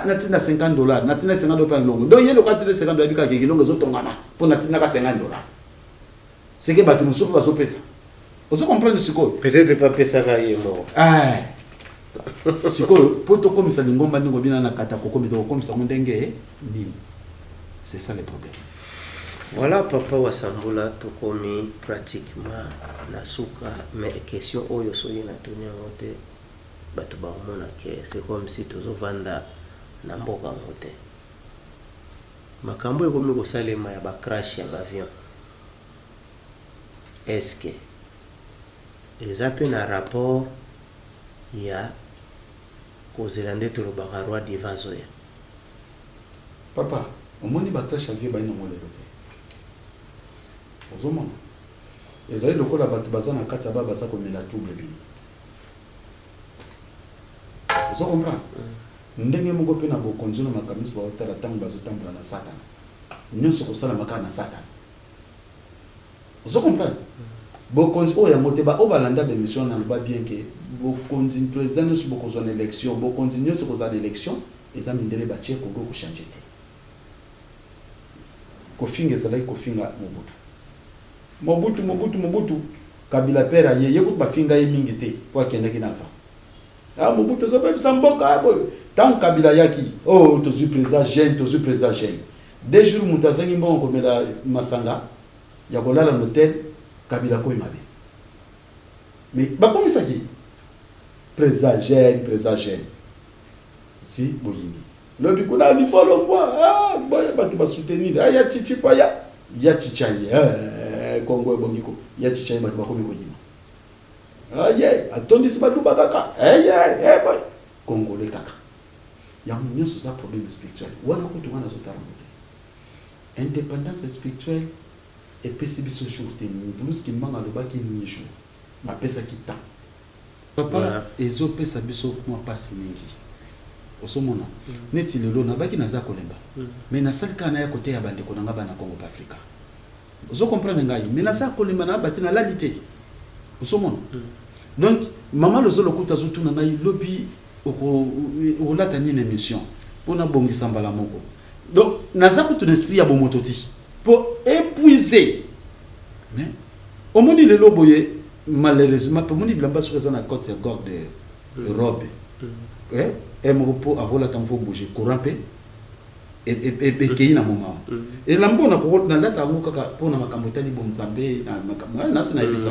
na tina $50 na tina $50 pe na longo donc yelo ka tina $50 abika ke kilongo zo tongana po na tina ka $50 c'est que batu musupa baso pesa ozo comprendre siko peut-être pas pesa ka yemo siko poto komisa lingomba ndingo bina na kata kokomisa kokomisa ndenge nini c'est ça le problème. Voilà papa wasambula tokomi pratiquement na suka mais question oyo soyi na tonya wote batu ba mona ke c'est comme si tozo vanda na mboka mote makambo ekomi kosalema ya bacrash ya bavion eske eza mpe na rapport ya kozela nde tolobaka roi divan zoya papa omoni bacrash ya vie baina molelo te ozomona ezali lokola bato baza na kati ya ba baza komela trouble bino ozo comprendre ndenge moko mpe na bokonzi na makamisi baotala ntango bazotambola na satana nyonso kosala kaka na satana ozo comprendre bokonzi oyo yango te oyo balanda bemission naloba bien ke bokonzi président nyonso bokozwa na élection bokonzi nyonso kozala na élection eza mindele batie kongo kochange te kofinga ezalaki kofinga mobutu kabila pere aye ye kutu bafinga ye mingi te po akendaki na va mobutu ezopepisa mboka boyo ntango kabila yaki tozwi président jeune 2 jours moto azangi mbongo komela masanga ya kolala na hotel kabila koyi mabe mais bakomisaki président jeune si boyini lobi kuna lifolo mwa bato basoutenir ya chichipa ya chichaye kongo ebongiko ya chichaye bato bakomi koyima atondisi baluba kaka boy congolais kaka yango nyonso za problème spirituel wana kutu wana zotala mote indépendance spirituelle epesi biso jour te mvuluski mbanga alobaki ni jour napesaki temps papa ezopesa biso mwa pasi mingi osomona neti lelo nabaki naza kolemba mais nasali kaka na ya kote ya bandeko na nga bana Congo Africa ozo comprendre ngai mais naza kolemba na bati na lali te osomona donc mama lozo lokuta zotuna ngai lobi okolata nini émission mpona bongisa mbala moko donc naza kutu esprit ya bomoto ti pour épuiser mais omoni lelo boye malheureusement pe moni bilamba soki eza na côte ya gorge de robe moko mpo avolata mfo bouger courant mpe ekei na mongama elamba ona nalata yango kaka mpona makambo etali bonzambe nasi nayebisa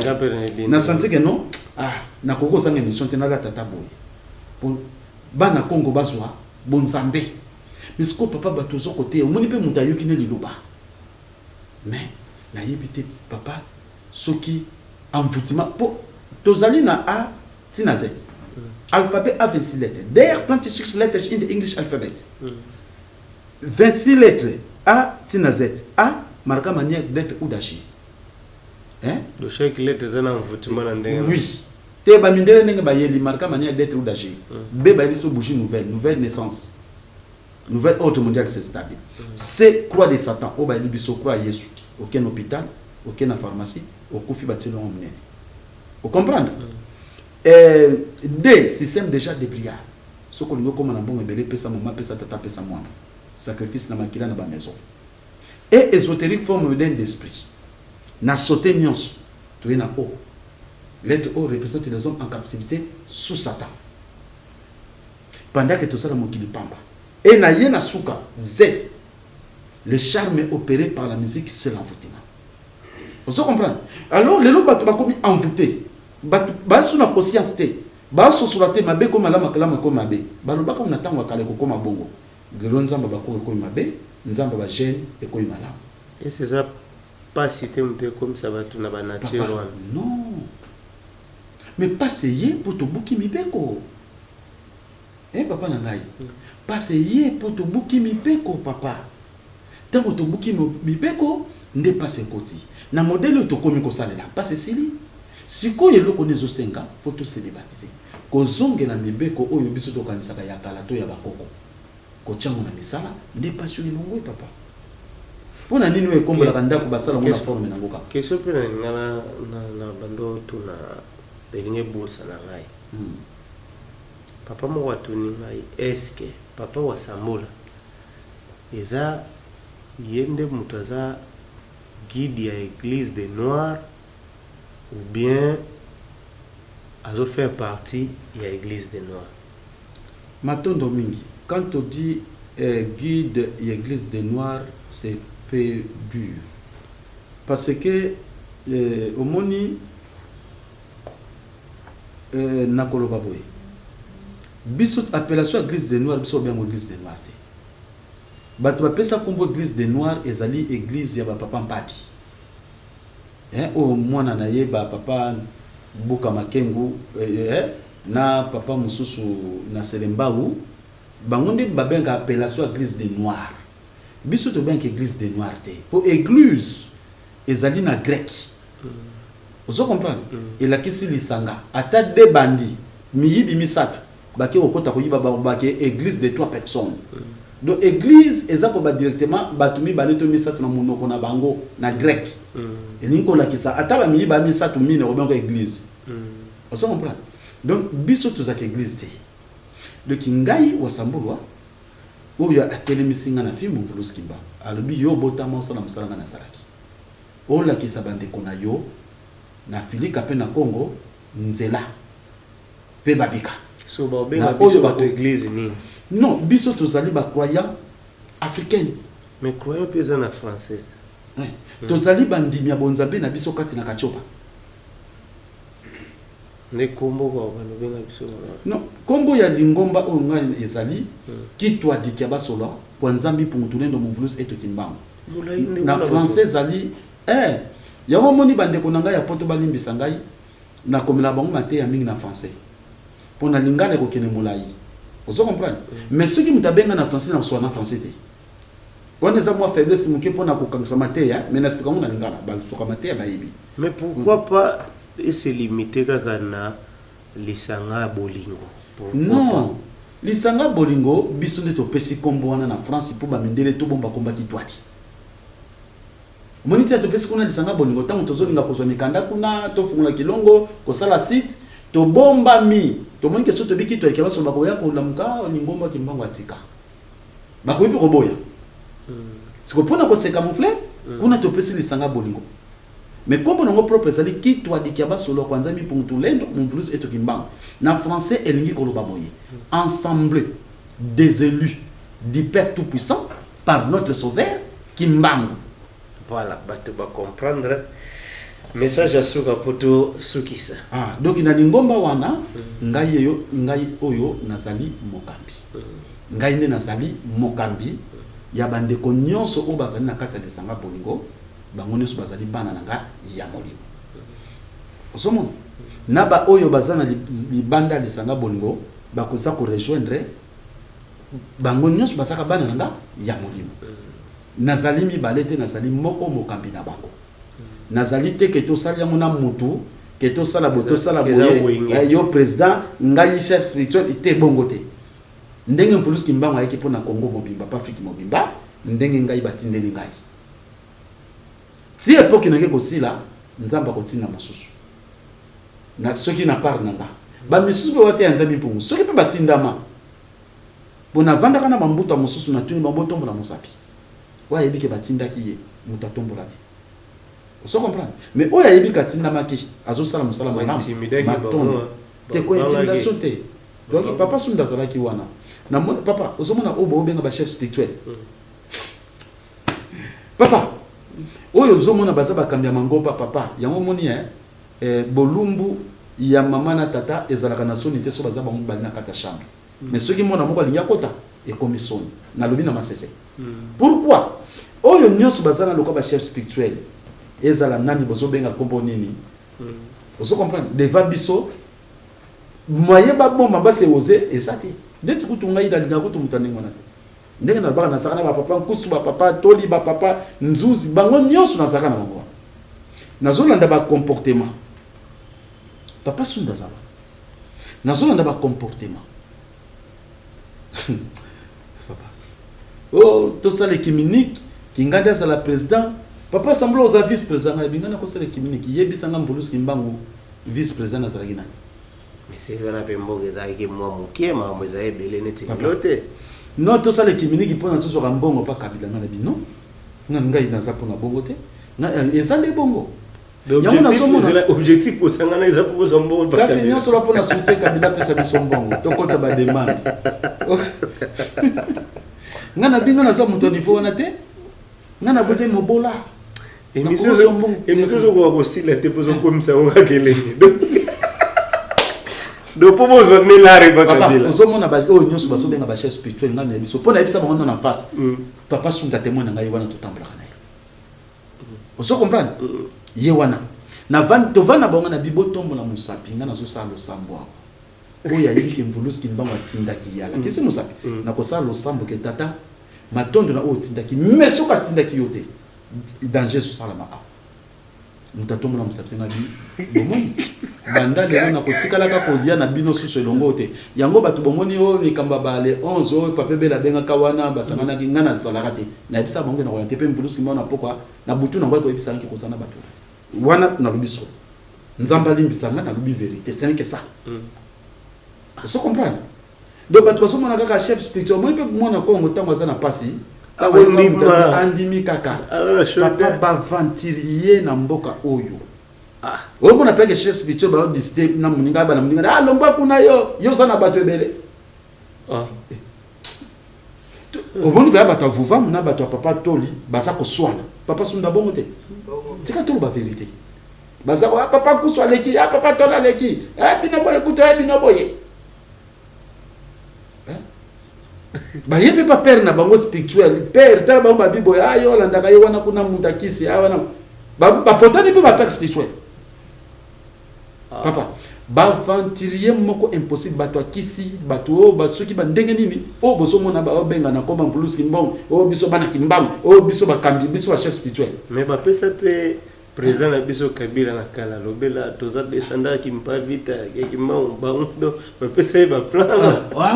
na santi ke non nakoki kozanga émission te nalata ta boye mpo bana Congo bazwa bonzambe mais siko papa bato ozoko te omoni mpe moto ayoki ne liloba mais nayebi te papa soki envoûtement po tozali na A tina Z alphabet A 26 lettres there are 26 letters in the English alphabet 26 lettres A tina Z A marqué manière d'être ou d'agir de chaque lettre est un envoûtement en dingue oui te ba mindele ndenge ba yeli marqué manière d'être ou d'agir B ba liso bougie nouvelle naissance nouvelle ordre mondial c'est stable c'est croix de Satan o ba libiso croix Yesu aucun hôpital aucun pharmacie okufi batelo omnene vous comprenez D système déjà de prière ce que nous comme na bongo belé pesa maman pesa tata pesa mwana sacrifice na makila na ba maison et ésotérique forme d'esprit na sauté nyonso to na O lettre O représente les hommes en captivité sous Satan pendant que tout ça dans mokili pamba et na yena suka Z le charme opéré par la musique c'est l'envoûtement. Vous comprenez? Alors les lots bakomi envoûté ba sous la conscience te ba so sur la te mabe comme la makala comme mabe ba lo baka na tango kale ko koma bongo lelo nzamba bako ko mabe nzamba ba jeune et ko malamu et c'est ça pas cité un peu comme ça va tout na ba nature non mais pas essayer pour te bouki mibeko papa na ngai pas essayer pour te bouki mibeko papa tango to bouki mibeko nde passe koti na modèle to komi ko salela passe sili siko yelo konezo senga faut to se débaptiser ko zongela mibeko oyo biso to kanisaka ya kala to ya bakoko ko chango na misala nde passe ni ngwe papa pona nini we kombola kanda ko basala ngona forme na ngoka question pe na ngana na bando to na belinge bosa na ngai papa mo watuni ngai eske papa wa Sambola eza yende mutaza guide ya église des noirs ou bien azo faire partie ya église des noirs matondo mingi quand on dit guide ya église des noirs c'est peu dur parce que omoni nakoloba boye biso appellation église des noirs biso bien église des noirs bato bapesa kombo église des noirs ezali église ya bapapa mpati oyo mwana na ye bapapa buka makengu na papa mosusu na Selembaou bango nde babenga appellation église des noirs. Biso tobenga église des noirs te po église ezali na grec. Vous comprenez? Elakisi lisanga ata de bandi miyibi misato bake okota koyiba bake église de 3 personnes. Donc église eza ba directement batumi baneto misato na monoko na bango na grec. Elinko lakisa ata ba miyiba misato mine obenga église. Vous comprenez? Donc biso tozaka église te. Donc ngai wasambulwa oyo atelemisinga na film Mvulus Kimba alobi yo botama osala musalanga na salaki ola kisa bandeko na yo na Filika pe na Congo nzela pe babika so ba obenga biso ba église ni non biso tozali ba croyant africaine mais croyant pe za na française tozali bandimi ya bonzambe na biso kati na kachopa ne kombo ba obenga biso non kombo ya lingomba oyo ngai ezali kitwa dikia basolo kwa nzambi pungutulendo Mvulus eto Kimbangu na français ezali yango moni bandeko na ngai ya poto balimbisa ngai na komela bango mate ya mingi na français pona lingane ko kene mulai ozo comprendre mais ceux qui mutabenga na français na so na français te wana za moi faiblesse muke pona ko kangisa mate ya mais na explica mo na lingana ba soka mate ya bayibi mais pourquoi pas se limiter kaka na lisanga bolingo non lisanga bolingo biso nde topesi kombo wana na France po ba mindele to bomba komba kitwati moniti topesi kuna lisanga bolingo tango tozolinga kozwa mikanda kuna to fungula kilongo ko sala site to bomba mi to moni keso to biki to ekeba so bakoya ko lamuka lingomba Kimbangu atika bakoyi ko boya siko pona ko se camoufler kuna topesi lisanga bolingo mais comme on a propre ça dit qui toi dit qu'il y a solo kwanza mi pungutulendo Mvulus eto Kimbangu na français elingi koloba moye ensemble des élus du Père tout puissant par notre sauveur Kimbangu. Voilà, bato ba comprendre message à suka poto sukisa donc ina lingomba wana ngai yo ngai oyo nazali mokambi ngai ne nazali mokambi ya bandeko nyonso o bazali na kati ya lisanga bolingo bango nyonso bazali bana nanga ya molimo osomo na ba oyo bazana libanda lisanga bolingo bakosa ko rejoindre bango nyonso basaka bana nanga ya molimo nazali mibale te nazali moko mokambi na bango nazali te ke tosali yango na mutu ke tosala boto sala boye yo président ngai chef spirituel ite bongo te ndenge Mvulus Kimbangu ayeki pona Congo mobimba pa fiki mobimba ndenge ngai batindeli ngai ti époque nake kosila nzamba kotinga masusu na soki na part nanga ba misusu be wate nzambi mpungu soki pe batindama bona vanda kana bambuta masusu na tuni bambotombo na mosapi wa yebike batindaki ye mutatombola te so comprendre mais oya yebika tindama ki azo sala musala malamu matondo te ko intimidation te donc papa sunda zalaki wana na papa ozomona obo obenga ba chef spirituel papa oyo ozomona baza bakambi ya mangopa papa yango moni bolumbu ya mama na tata ezalaka na soni te so baza bango bali na kata chambre mais soki mona moko alingi akota ekomi soni na lobi na masese pourquoi oyo nyonso baza na lokola ba chef spirituel ezala nani bozo benga kombo nini ozo comprendre deva biso moye ba bomba ba se oser ezati ndeti kutunga ida linga kutu mutane ngona te ndenge na baka na saka na ba papa nkusu ba papa toli ba papa nzuzi bango nyonso na saka na bango nazolanda ba comportement papa sunda zaba nazolanda ba comportement papa oh to ça les kiminique kinganda ça la président papa semble aux vice président bingana ko ça les kiminique yebisanga Mvulus Kimbangu vice président na zalagina mais c'est vraiment pemboge za ke moi mukie ma mweza ebele neti lote non to ça les kiminique pona to so rambongo pa kabila na bino ngai na za pona bongo te na ezale bongo objectif pour sangana eza pour zombongo kasi nyonso la pona soutien kabila pesa bisombongo to kota ba demande ngana binga na za muto niveau na te ngana bote mobola émission ko ko sila te pozo comme ça on va keleni donc pour vous on est là riba papa kabila ozomona ba o nyonso baso benga ba chef spirituel ngana biso pona yebisa bango na face papa sunga témoin na ngai wana to tambla kana oso comprendre ye wana na van to vana bango na bibotombo na musapi ngana zo sala sambo oya yiki mvuluski mbango atinda kiyala kisi musapi na ko sala sambo ke tata matondo na o tinda ki meso ka tinda ki yote danger so sala ma mutatombo na musapi na bi bomoni banda lelo na kotikala ka kozia na bino suso elongo te yango batu bomoni o likamba ba le 11 o pape bela benga kawana basangana ki ngana salaka te na bisa bango na orienté pe mvuluski mbango na pokwa na butu na ngwa ko ebisa ki kozana batu wana na lubiso nzamba limbisanga na lubi vérité c'est que ça vous comprenez donc batu baso mona kaka chef spirituel moi pe mona ko ngotango za na pasi andimi kaka papa ba ventilier na mboka oyo o mona pe que chef spirituel ba disturb na muninga ba na muninga longwa kuna yo sana batu ebele o boni ba batu vuva mona batu papa toli basa ko swana papa sunda bongo te c'est quand tout la vérité baza papa kuswa leki papa tona leki bino boye kuto bino boye ba yebe pa père na bango spirituel père tala bango ba bibo yo landa ka yo wana kuna mutakisi wana ba potani pe ba père spirituel papa ba ventilier moko impossible bato akisi bato o ba soki ba ndenge nini o boso mona ba benga na komba mvuluski mbongo o biso bana kimbango o biso ba kambi biso ba chef spirituel mais ba pesa pe président na biso Kabila na kala lobela toza descendre ki mpa vita ki maumba ndo ba pesa ba plan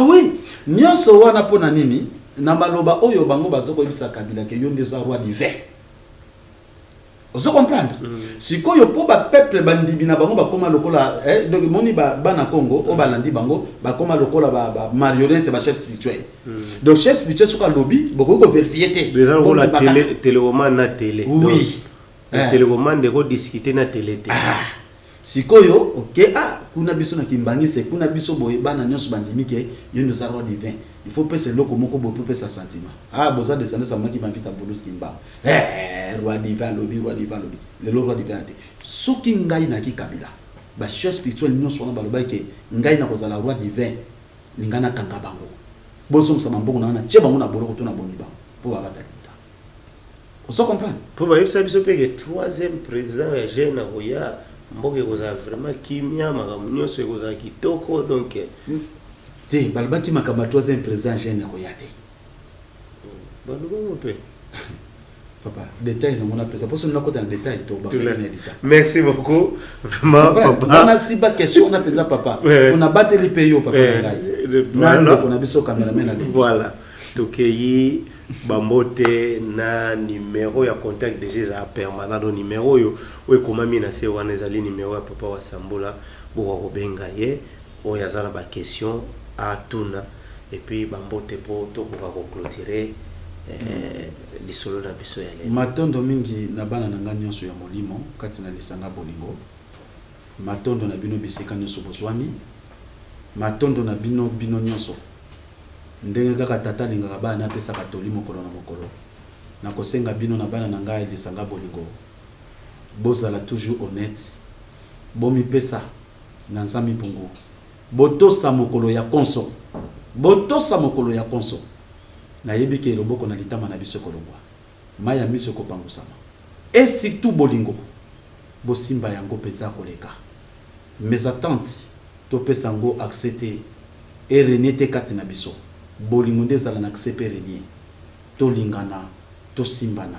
oui nyonso wana pona nini na maloba oyo bango bazoko bisa Kabila ke yo ndeza roi divin ozo comprendre sikoyo po ba peuple bandibi na bango bakoma lokola donc moni ba bana Congo o balandi bango bakoma lokola ba marionnette ba chef spirituel donc chef spirituel soka lobby boko ko vérifier te déjà la télé roman na télé oui télé roman de ko discuter na télé te sikoyo OK kuna biso na kimbani c'est kuna biso boye bana nyonso bandimi ke yo ndo za roi divin il faut penser loko moko bo pour penser sentiment boza descendre sa maki mavita bolos kimba roi divin lobby le roi divin te soki ngai na ki Kabila ba chef spirituel nyonso na baloba ke ngai na kozala roi divin lingana kanga bango boso msama mbongo na che bango na boloko to na bongi bango po ba batali on se comprend pour ba yebisa biso pe ke troisième président ya jeune roya mboke kozala vraiment kimia makambo nyonso ekozala kitoko donc te balbaki makamba troisième président jeune roya te balobongo pe papa détail non mona pesa parce que nous côté en détail to ba merci beaucoup vraiment papa on a si ba question on a pesa papa on a battu les pays papa ngai on a biso cameraman na voilà tokeyi bambote na numéro ya contact déjà za permanent do numéro yo komami na se wana ezali numéro ya papa wa Sambola bo ko benga ye o yazala ba question a tuna et puis bambote po to ko clôturer lisolo na biso ya lelo matondo mingi na bana na ngani nyonso ya molimo kati na lisanga bolingo matondo na bino bisika nyonso bozwami matondo na bino nyonso ndenge kaka tata lingaka bana pesa katoli mokolo na mokolo na kosenga bino na bana na ngai lisanga bolingo bozala toujours honnête bomi pesa na nzambi pungu botosa mokolo ya konso na yebi ke loboko na litama na biso kolongwa maya miso ko pangusama et surtout bolingo bosimba yango peza koleka mes attentes to pesa ngo accepter et renete katina biso bolingo ndezala na accepter renie to lingana to simbana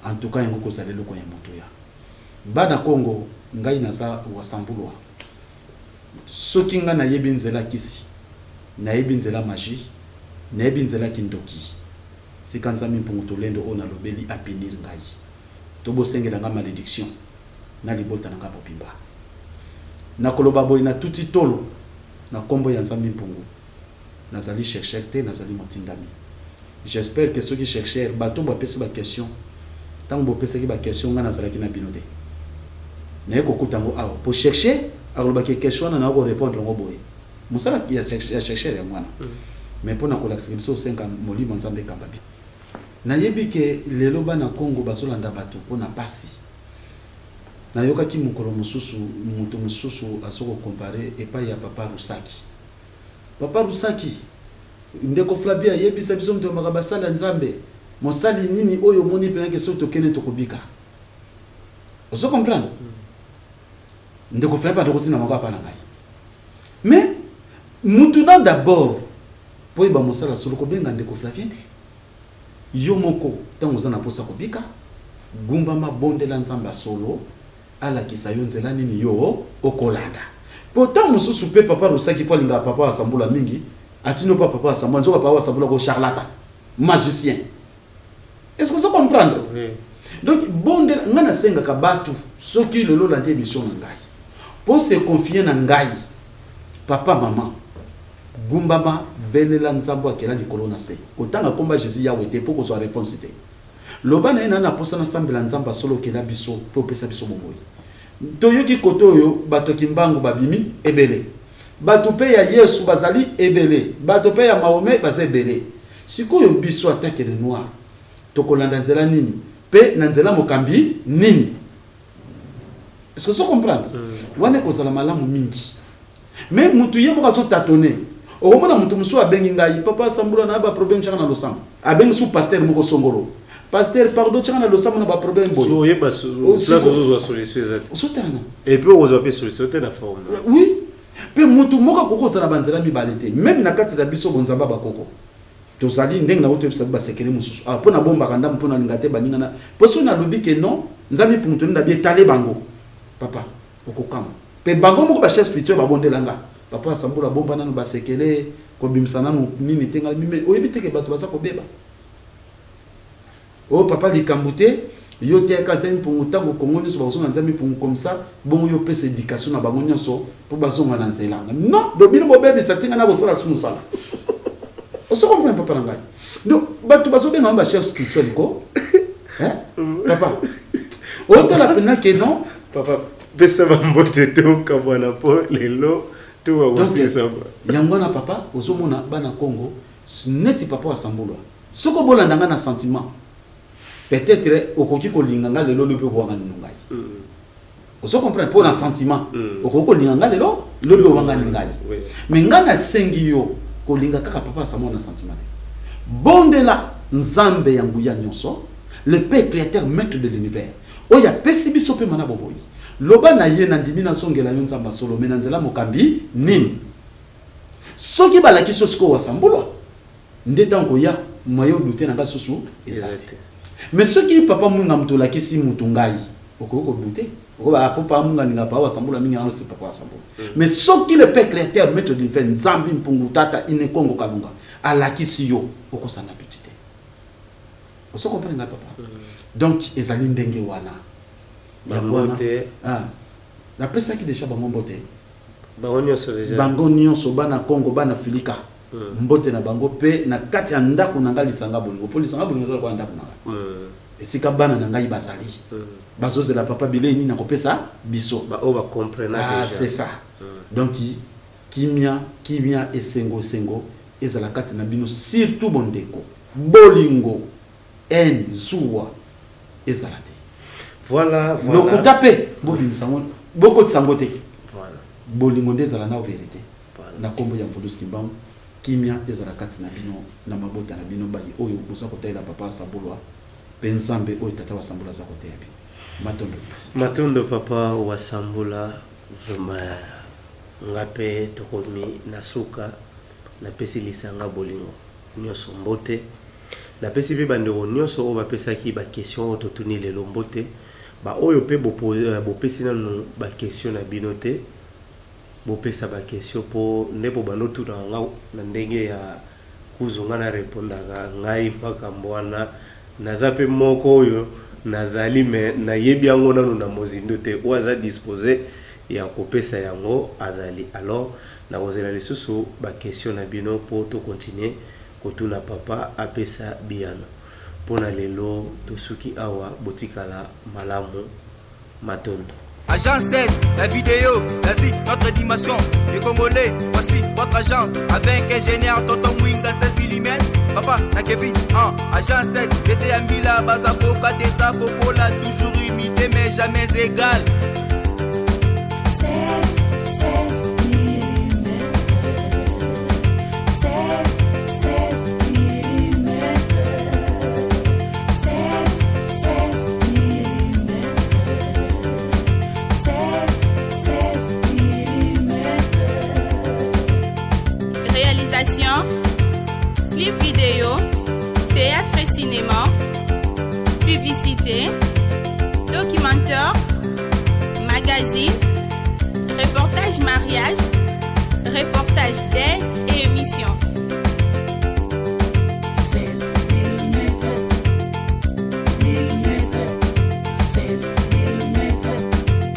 en tout cas yango kozala loko ya moto ya bana Congo ngai na sa wasambulwa soki nga na yebi nzela kisi na yebi nzela magie na yebi nzela kindoki tika nzambi mpungu tolendo ona lobeli apinir ngai to bosengela nga malédiction na libota na nga popimba na koloba boy na tuti tolo na kombo ya nzambi mpungu nazali chercher te nazali motindami j'espère que ceux qui cherchent bato ba pesa ba question tant bo pesa ki ba question nga nazala ki na binote na ko kutango awo pour chercher aloba ke question na ko répondre ngo boy musala ya chercher ya mwana mais pour na ko lakisi biso 5 molimo nzambe kamba bi na yebi ke lelo bana Congo basolanda bato pona pasi na yoka ki mukolo mususu mutu mususu asoko comparer epai ya papa Rusaki. Papa Rusaki ndeko Flavia yebisa biso mto makabasala nzambe mosali nini oyo moni pena ke soto kene tokobika. Oso comprendre? Ndeko Flavia to kotina moko apa na ngai. Mais mutu na d'abord po iba mosala solo ko benga ndeko Flavia te. Yo moko tango za na posa kobika gumba mabondela nzamba solo ala kisayo nzela nini yo okolanda. Pourtant mususu pe papa Rusaki po linga papa asambula mingi atino pa papa asambula nzoka papa asambula ko charlatan magicien. Est-ce que vous comprenez? Oui. Donc bondela ngana senga ka batu soki lelo la émission ngai pour se confier na ngai papa maman gumbama belela nzambo akela likolo na se otanga komba Jésus ya wete pour ko soit réponse te loba na ina na posa na stambela nzamba solo kela biso po pesa biso moboyi toyoki koto yo bato kimbangu babimi ebele bato pe ya Yesu bazali ebele bato pe ya Mahome bazebele sikoyo biso attaque le noir tokolanda nzela nini pe na nzela mokambi nini. Est-ce que vous comprenez? Wane kozala malamu mingi mais mutu yemo ka so tâtonner o mona mutu musu abengi ngai papa sambula na ba problème chana na losam abengi su pasteur moko songolo pasteur pardon chana na losam na ba problème boy so yeba so place ozo solution exact sotana et puis ozo pe solution te na forme oui pe mutu moko koko zala banzela mi balete même na kati la biso bonzamba ba koko tozali ndenge na oto ba sekele mususu ah pona bomba kanda mpona lingate baninga na poso na lobi ke non nzambi pour mutuni na bi tale bango papa okokama pe bango moko ba chef spirituel ba bondelanga papa asambula bomba nanu ba sekele ko bimsana no nini tenga mime oyebite ke bato basa ko beba oh papa likambute yo te ka nzambi pour mutango kongoni so ba so nzambi pour comme ça bon yo pesa éducation na bango nyonso pour bazonga na nzela non do bino bo bebe satinga na bo sala sunu sala. On se comprend papa ngai. Donc bato baso benga ba chef spirituel ko hein papa o te la pena que non papa pesa ba mbote to kabwana po lelo to wa wosisa ba yangwana papa ozomona bana Congo neti papa asambulwa soko bolanda nga na sentiment peut-être okoki ko linganga lelo lobe bwanga nungai on se comprend pour un sentiment okoki ko linganga lelo lobe bwanga nungai mais ngana sengi yo ko linga kaka papa asambulwa na sentiment bondela nzambe yangu ya nyonso le père créateur maître de l'univers oya pesi biso pe mana boboyi loba na ye na ndimi na songela yo nzamba solo mena nzela mokambi nini soki balaki sosiko wasambulwa ndeta ngo ya mayo dute na basusu ezate mais soki papa munga mtola kisi mutungai okoko dute okoba papa munga ninga pa wasambulwa mingi ano se papa wasambulwa mais soki le père créateur maître de l'univers nzambi mpungu tata ine kongo kalunga alakisi yo okosana tutite oso comprendre papa donc ezali ndenge wana Bangote la pesa qui déjà bango mbote bango nyonso bana Congo bana Filika mbote na bango pe na kati ya ndako na ngali sanga bolingo polisi sanga bolingo kwa ndako na esika bana na ngai bazali bazoze la papa bileni na kopesa biso ba o ba comprendre déjà c'est ça donc kimia esengo ezala kati na bino surtout bondeko bolingo en zuwa ezala te. Voilà. Donc tapé bolingo sango boko tsangote. Voilà. Bolingo ndezala na vérité. Voilà. Na kombo ya Mvoluski Mbam kimia ezala kati na bino na mabota na bino bali oyo bosa kotela papa sambulwa pensambe oyo tata wa sambula za kote yabi. Matondo papa wa sambula vraiment ngape tokomi nasuka na pesi lisanga bolingo nyoso mbote na pesi pe bandeko nyonso o ba pesaki ba question ototuni lelo mbote ba oyo pe bo pesi na ba question na binote bo pesa ba question po nebo banotu na nga na ndenge ya kuzunga na repondaka ngai makambo wana naza pe moko oyo nazali me na yebi yango nanu na mozindo te o aza disposé ya kopesa yango azali alors na kozela lisusu ba question na bino po to continuer kotuna papa apesa biano pona lelo tosuki awa botikala malamu matondo. Agence 16, la vidéo, vas-y, notre dimension. Les Congolais, voici votre agence. Avec ingénieur Tonton Mwinga 16 mm. Papa, na Kevin, agence 16, j'étais à Mila, Bazako, Kadeza, Kokola, toujours humide. égalité mais jamais égale.